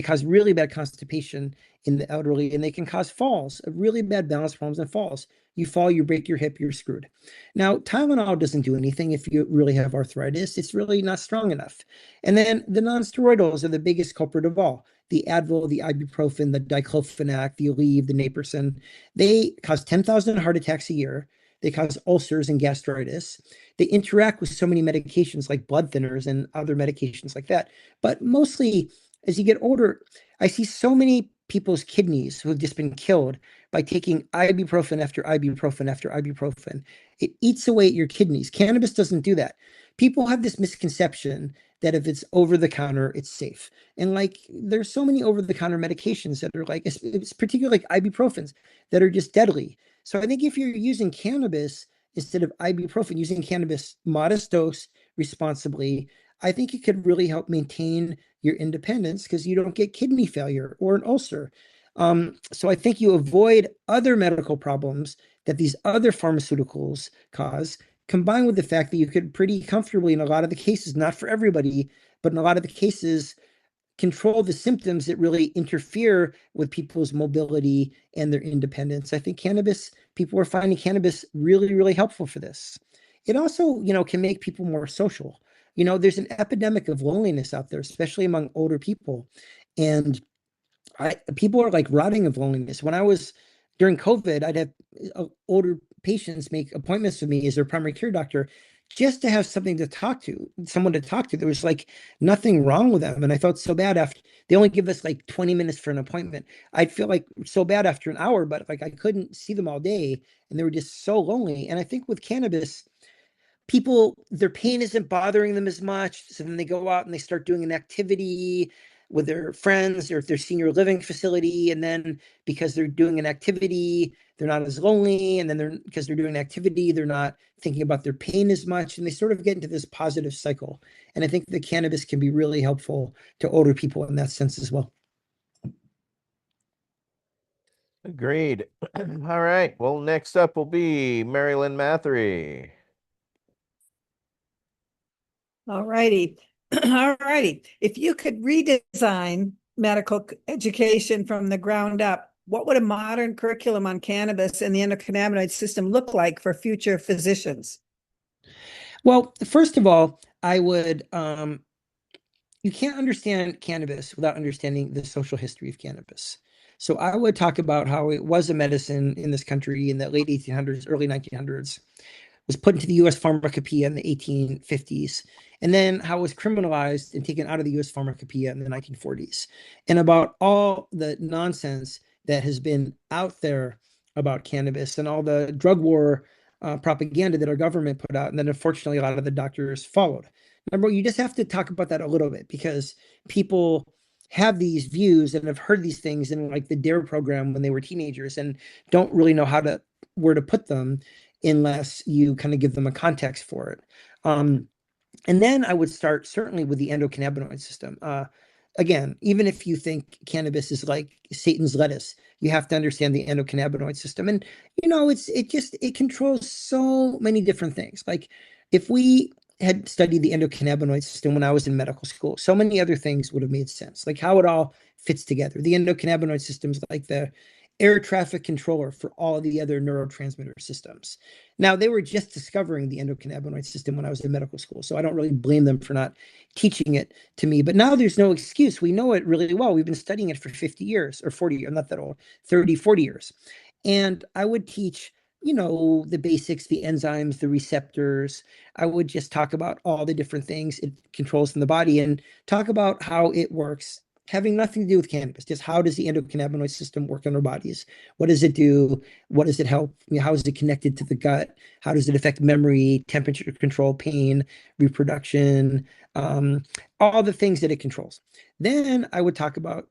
cause really bad constipation in the elderly, and they can cause falls, really bad balance problems and falls. You fall, you break your hip, you're screwed. Now, Tylenol doesn't do anything if you really have arthritis. It's really not strong enough. And then the nonsteroidals are the biggest culprit of all. The Advil, the ibuprofen, the diclofenac, the Aleve, the naproxen. They cause 10,000 heart attacks a year. They cause ulcers and gastritis. They interact with so many medications like blood thinners and other medications like that. But mostly, as you get older, I see so many people's kidneys who have just been killed by taking ibuprofen after ibuprofen after ibuprofen. It eats away at your kidneys. Cannabis doesn't do that. People have this misconception that if it's over the counter, it's safe. And like, there's so many over the counter medications that are like, it's particularly like ibuprofens that are just deadly. So I think if you're using cannabis instead of ibuprofen, using cannabis modest dose responsibly, I think it could really help maintain your independence because you don't get kidney failure or an ulcer. So I think you avoid other medical problems that these other pharmaceuticals cause, combined with the fact that you could pretty comfortably, in a lot of the cases, not for everybody, but in a lot of the cases, control the symptoms that really interfere with people's mobility and their independence. I think people are finding cannabis really, really helpful for this. It also, can make people more social. There's an epidemic of loneliness out there, especially among older people. And people are like rotting of loneliness. When I was during COVID, I'd have older patients make appointments with me as their primary care doctor just to have someone to talk to. There was like nothing wrong with them. And I felt so bad after they only give us like 20 minutes for an appointment. I'd feel like so bad after an hour, but like I couldn't see them all day and they were just so lonely. And I think with cannabis, their pain isn't bothering them as much. So then they go out and they start doing an activity with their friends or their senior living facility. And then because they're doing an activity, they're not as lonely. And then because they're doing an activity, they're not thinking about their pain as much. And they sort of get into this positive cycle. And I think the cannabis can be really helpful to older people in that sense as well. Agreed. All right. Well, next up will be Marilyn Mathery. All righty. All righty. If you could redesign medical education from the ground up, what would a modern curriculum on cannabis and the endocannabinoid system look like for future physicians? Well, first of all, I would, you can't understand cannabis without understanding the social history of cannabis. So I would talk about how it was a medicine in this country in the late 1800s, early 1900s, was put into the U.S. Pharmacopoeia in the 1850s, and then how it was criminalized and taken out of the U.S. Pharmacopoeia in the 1940s, and about all the nonsense that has been out there about cannabis and all the drug war propaganda that our government put out, and then unfortunately a lot of the doctors followed. Remember, you just have to talk about that a little bit because people have these views and have heard these things in like the DARE program when they were teenagers and don't really know where to put them unless you kind of give them a context for it. And then I would start certainly with the endocannabinoid system. Again, even if you think cannabis is like Satan's lettuce, you have to understand the endocannabinoid system. And, it controls so many different things. Like if we had studied the endocannabinoid system when I was in medical school, so many other things would have made sense, like how it all fits together. The endocannabinoid system is like the air traffic controller for all of the other neurotransmitter systems. Now, they were just discovering the endocannabinoid system when I was in medical school, so I don't really blame them for not teaching it to me. But now there's no excuse. We know it really well. We've been studying it for 50 years or 40 years, not that old, 30, 40 years. And I would teach the basics, the enzymes, the receptors. I would just talk about all the different things it controls in the body and talk about how it works, having nothing to do with cannabis. Just how does the endocannabinoid system work in our bodies? What does it do? What does it help? How is it connected to the gut? How does it affect memory, temperature control, pain, reproduction, all the things that it controls. Then I would talk about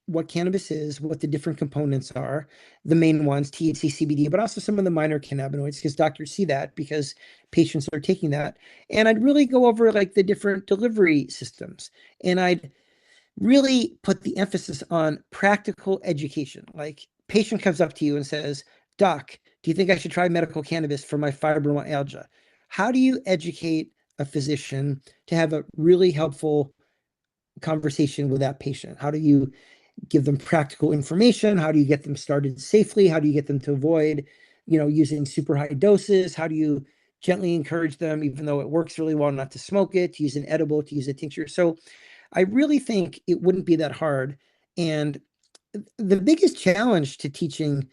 what cannabis is, what the different components are, the main ones, THC, CBD, but also some of the minor cannabinoids, because doctors see that because patients are taking that. And I'd really go over like the different delivery systems. And I'd really put the emphasis on practical education. Like patient comes up to you and says, "Doc, do you think I should try medical cannabis for my fibromyalgia?" How do you educate a physician to have a really helpful conversation with that patient? How do you give them practical information? How do you get them started safely? How do you get them to avoid using super high doses? How do you gently encourage them, even though it works really well, not to smoke it, to use an edible, to use a tincture? So I really think it wouldn't be that hard. And the biggest challenge to teaching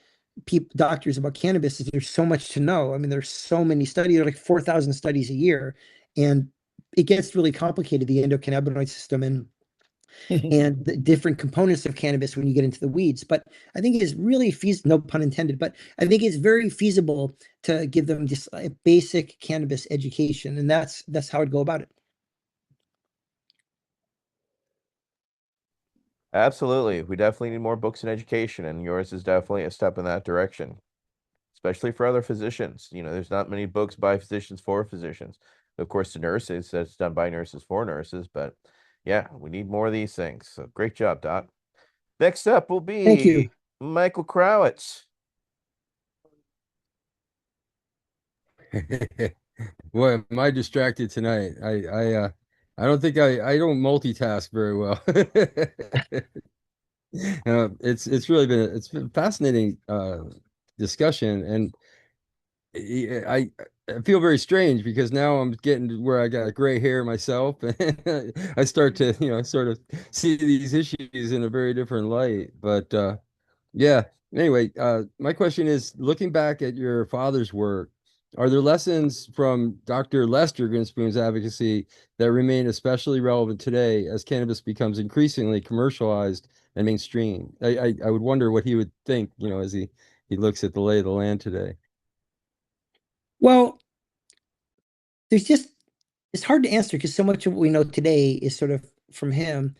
doctors about cannabis is there's so much to know. I mean, there's so many studies, there are like 4,000 studies a year, and it gets really complicated, the endocannabinoid system and the different components of cannabis when you get into the weeds. But I think it is really feasible, no pun intended, but I think it's very feasible to give them just a basic cannabis education. And that's how I'd go about it. Absolutely. We definitely need more books in education, and yours is definitely a step in that direction, especially for other physicians. There's not many books by physicians for physicians. Of course, the nurses, that's done by nurses for nurses, but yeah, we need more of these things. So great job, Doc. Next up will Thank you. be Michael Krawitz. Boy, am I distracted tonight. I don't think I don't multitask very well. It's been a fascinating discussion, and I feel very strange because now I'm getting to where I got gray hair myself, and I start to sort of see these issues in a very different light. But yeah. Anyway, my question is, looking back at your father's work, are there lessons from Dr. Lester Grinspoon's advocacy that remain especially relevant today as cannabis becomes increasingly commercialized and mainstream? I would wonder what he would think, as he looks at the lay of the land today. Well, it's hard to answer because so much of what we know today is sort of from him.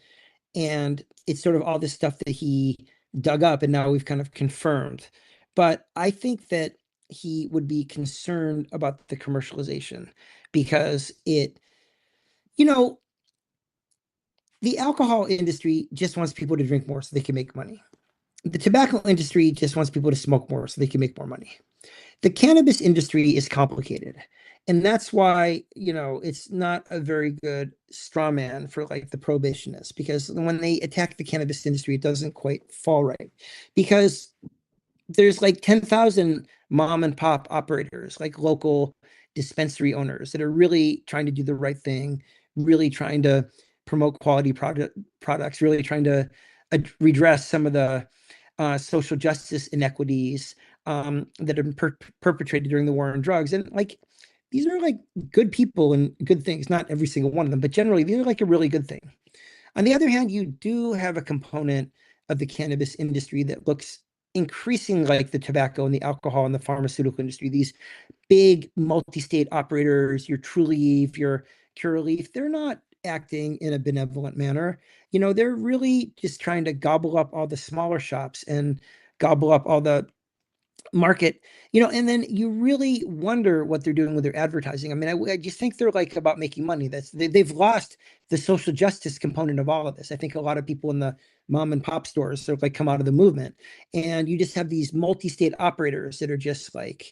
And it's sort of all this stuff that he dug up and now we've kind of confirmed. But I think that he would be concerned about the commercialization because the alcohol industry just wants people to drink more so they can make money. The tobacco industry just wants people to smoke more so they can make more money. The cannabis industry is complicated. And that's why, it's not a very good straw man for like the prohibitionists, because when they attack the cannabis industry, it doesn't quite fall right. Because there's like 10,000 mom and pop operators, like local dispensary owners that are really trying to do the right thing, really trying to promote quality products, really trying to redress some of the social justice inequities that have been perpetrated during the war on drugs. And like, these are like good people and good things, not every single one of them, but generally these are like a really good thing. On the other hand, you do have a component of the cannabis industry that looks increasingly like the tobacco and the alcohol and the pharmaceutical industry. These big multi-state operators, your Trulieve, your Curaleaf, they're not acting in a benevolent manner. They're really just trying to gobble up all the smaller shops and gobble up all the market, and then you really wonder what they're doing with their advertising. I mean, I just think they're like about making money. They've lost the social justice component of all of this. I think a lot of people in the mom and pop stores sort of like come out of the movement, and you just have these multi-state operators that are just like,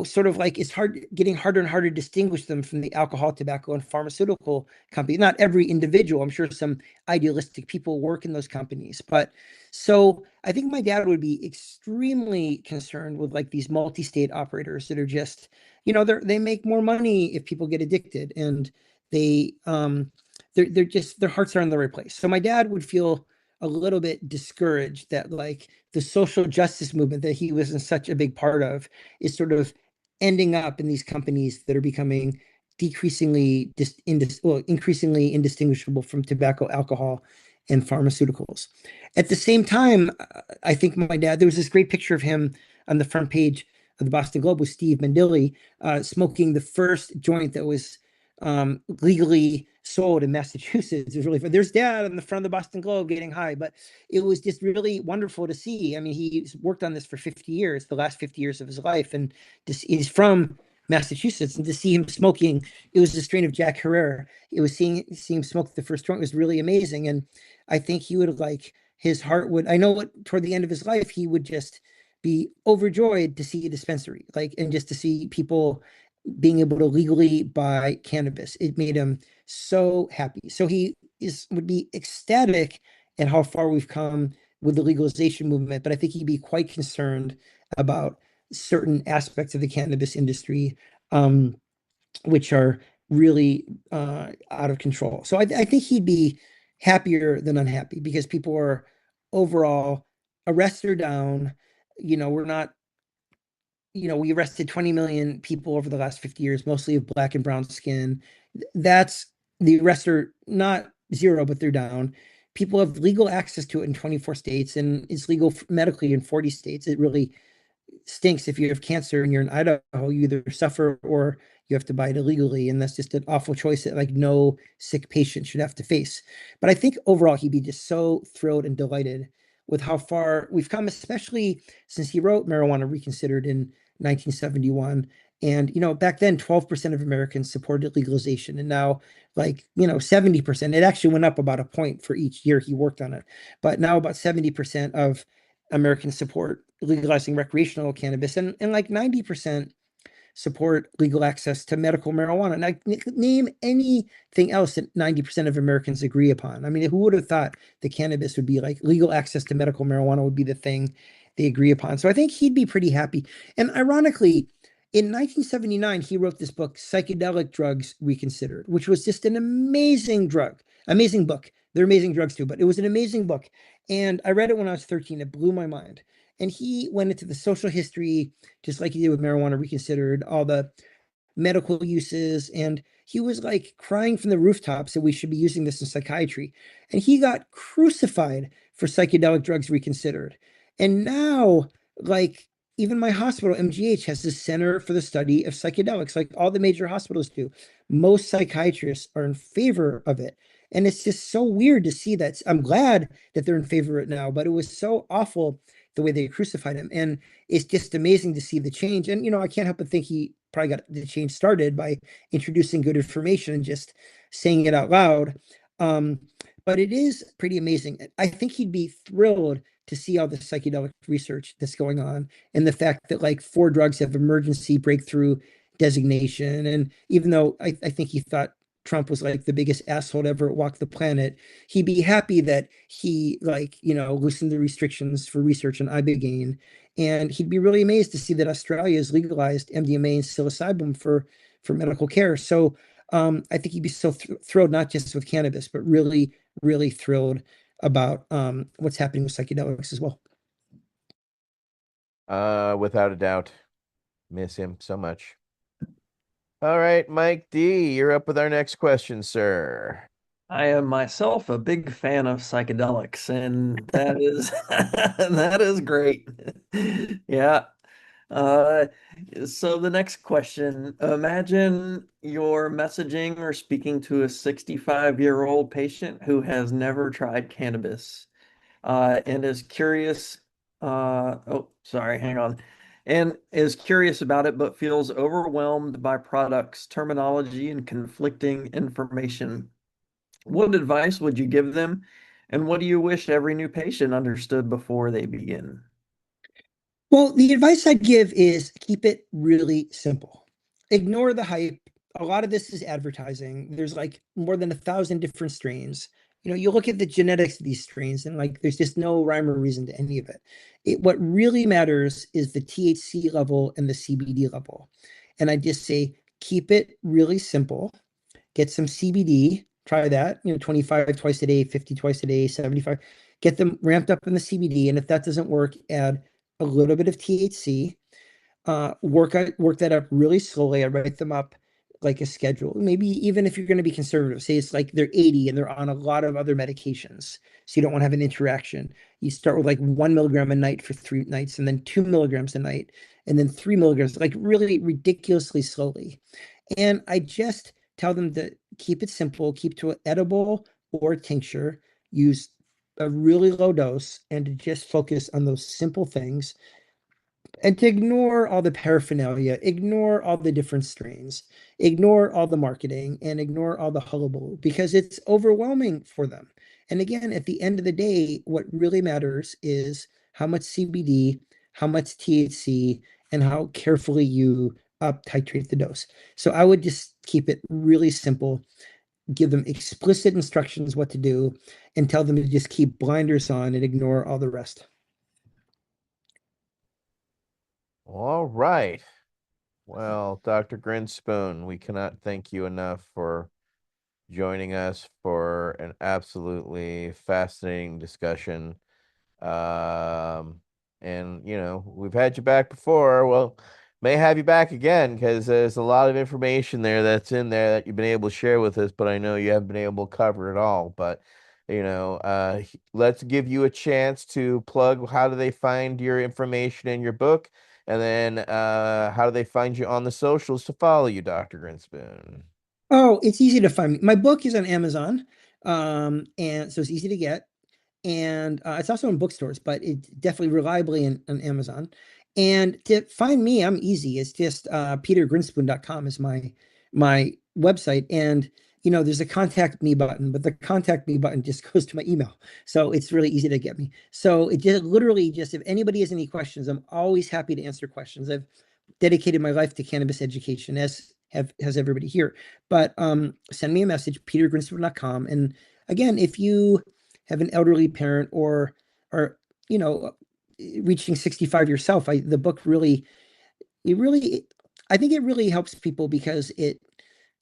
sort of like it's getting harder and harder to distinguish them from the alcohol, tobacco, and pharmaceutical companies. Not every individual, I'm sure some idealistic people work in those companies. But so I think my dad would be extremely concerned with like these multi-state operators that are just, they make more money if people get addicted, and they're just, their hearts are in the right place. So my dad would feel a little bit discouraged that like the social justice movement that he was in such a big part of is sort of ending up in these companies that are becoming increasingly indistinguishable from tobacco, alcohol, and pharmaceuticals. At the same time, I think my dad, there was this great picture of him on the front page of the Boston Globe with Steve Mendili smoking the first joint that was legally sold in Massachusetts. It was really fun. There's dad on the front of the Boston Globe getting high, but it was just really wonderful to see. I mean, he's worked on this for 50 years, the last 50 years of his life, and he's from Massachusetts, and to see him smoking, it was the strain of Jack Herrera. It was seeing him smoke the first joint was really amazing, and I think he would like his heart would. I know what toward the end of his life he would just be overjoyed to see a dispensary, like, and just to see people being able to legally buy cannabis. It made him so happy. So he would be ecstatic at how far we've come with the legalization movement, but I think he'd be quite concerned about certain aspects of the cannabis industry, which are really out of control. So I think he'd be happier than unhappy because people are overall arrested or down. We're not, we arrested 20 million people over the last 50 years, mostly of black and brown skin. That's the arrests are not zero, but they're down. People have legal access to it in 24 states, and it's legal medically in 40 states. It really stinks if you have cancer and you're in Idaho, you either suffer or you have to buy it illegally. And that's just an awful choice that like no sick patient should have to face. But I think overall he'd be just so thrilled and delighted with how far we've come, especially since he wrote Marijuana Reconsidered in 1971. And, back then 12% of Americans supported legalization. And now 70%, it actually went up about a point for each year he worked on it. But now about 70% of Americans support legalizing recreational cannabis, and like 90% support legal access to medical marijuana. Now, name anything else that 90% of Americans agree upon. I mean, who would have thought that cannabis would be like legal access to medical marijuana would be the thing they agree upon? So I think he'd be pretty happy. And ironically, in 1979, he wrote this book, Psychedelic Drugs Reconsidered, which was just an amazing book. They're amazing drugs too, but it was an amazing book. And I read it when I was 13. It blew my mind. And he went into the social history, just like he did with Marijuana Reconsidered, all the medical uses. And he was like crying from the rooftops that we should be using this in psychiatry. And he got crucified for Psychedelic Drugs Reconsidered. And now, like, even my hospital, MGH, has the Center for the Study of Psychedelics, like all the major hospitals do. Most psychiatrists are in favor of it. And it's just so weird to see that. I'm glad that they're in favor of it now, but it was so awful the way they crucified him. And it's just amazing to see the change. And, I can't help but think he probably got the change started by introducing good information and just saying it out loud. But it is pretty amazing. I think he'd be thrilled to see all the psychedelic research that's going on and the fact that like 4 drugs have emergency breakthrough designation. And even though I think he thought Trump was like the biggest asshole to ever walk the planet, he'd be happy that he loosened the restrictions for research on ibogaine. And he'd be really amazed to see that Australia has legalized MDMA and psilocybin for medical care. So I think he'd be so thrilled, not just with cannabis, but really, really thrilled about what's happening with psychedelics as well. Without a doubt. Miss him so much. All right, Mike D, you're up with our next question, sir. I am myself a big fan of psychedelics, and that is that is great. Yeah. So the next question, imagine you're messaging or speaking to a 65-year-old patient who has never tried cannabis, and is curious, oh, sorry, hang on, and is curious about it, but feels overwhelmed by products, terminology, and conflicting information. What advice would you give them, and what do you wish every new patient understood before they begin? Well, the advice I'd give is keep it really simple. Ignore the hype. A lot of this is advertising. There's like more than 1,000 different strains. You look at the genetics of these strains and like there's just no rhyme or reason to any of it. What really matters is the THC level and the CBD level. And I just say keep it really simple. Get some CBD, try that, 25 twice a day, 50 twice a day, 75. Get them ramped up in the CBD. And if that doesn't work, add a little bit of THC. Work that up really slowly. I write them up like a schedule. Maybe even if you're going to be conservative, say it's like they're 80 and they're on a lot of other medications, so you don't want to have an interaction. You start with like 1 milligram a night for 3 nights, and then 2 milligrams a night, and then 3 milligrams, like really ridiculously slowly. And I just tell them to keep it simple, keep to an edible or tincture, use a really low dose, and to just focus on those simple things and to ignore all the paraphernalia, ignore all the different strains, ignore all the marketing, and ignore all the hullabaloo because it's overwhelming for them. And again, at the end of the day, what really matters is how much CBD, how much THC, and how carefully you up titrate the dose. So I would just keep it really simple, give them explicit instructions what to do, and tell them to just keep blinders on and ignore all the rest. All right. Well, Dr. Grinspoon, we cannot thank you enough for joining us for an absolutely fascinating discussion. And we've had you back before. Well, may have you back again because there's a lot of information there that's in there that you've been able to share with us, but I know you haven't been able to cover it all. But let's give you a chance to plug. How do they find your information in your book? And then how do they find you on the socials to follow you, Dr. Grinspoon? Oh, it's easy to find me. My book is on Amazon, and so it's easy to get. And it's also in bookstores, but it's definitely reliably on Amazon. And to find me, I'm easy. It's just petergrinspoon.com is my website. And there's a contact me button, but the contact me button just goes to my email. So it's really easy to get me. So it just literally just if anybody has any questions, I'm always happy to answer questions. I've dedicated my life to cannabis education, as has everybody here. But send me a message, petergrinspoon.com. And again, if you have an elderly parent or you know reaching 65 yourself, the book really it really I think it really helps people because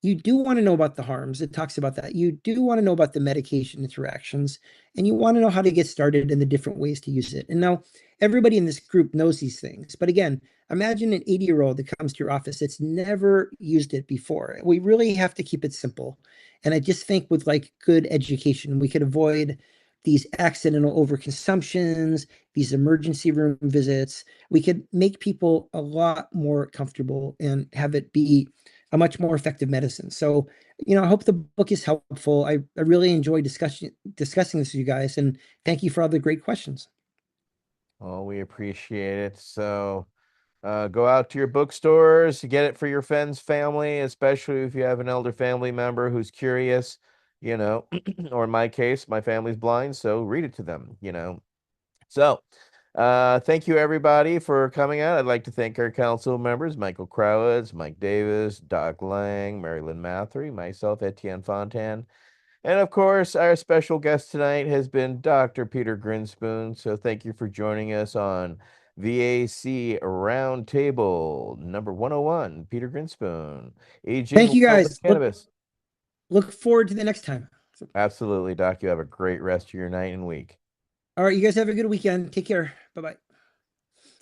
you do want to know about the harms. It talks about that. You do want to know about the medication interactions, and you want to know how to get started and the different ways to use it. And now everybody in this group knows these things. But again, imagine an 80-year-old that comes to your office that's never used it before. We really have to keep it simple. And I just think with like good education, we could avoid these accidental overconsumptions, these emergency room visits. We could make people a lot more comfortable and have it be a much more effective medicine. So, I hope the book is helpful. I really enjoyed discussing this with you guys, and thank you for all the great questions. Oh, we appreciate it. So go out to your bookstores, get it for your friends, family, especially if you have an elder family member who's curious, or in my case, my family's blind, so read it to them. So, thank you everybody for coming out. I'd like to thank our council members, Michael Crowitz, Mike Davis, Doc Lang, Marilyn Mathery, myself, Etienne Fontan. And of course, our special guest tonight has been Dr. Peter Grinspoon. So thank you for joining us on VAC Roundtable number 101. Peter Grinspoon, Thank aging you well with guys. cannabis. Look forward to the next time. Absolutely, Doc. You have a great rest of your night and week. All right, you guys have a good weekend. Take care. Bye-bye.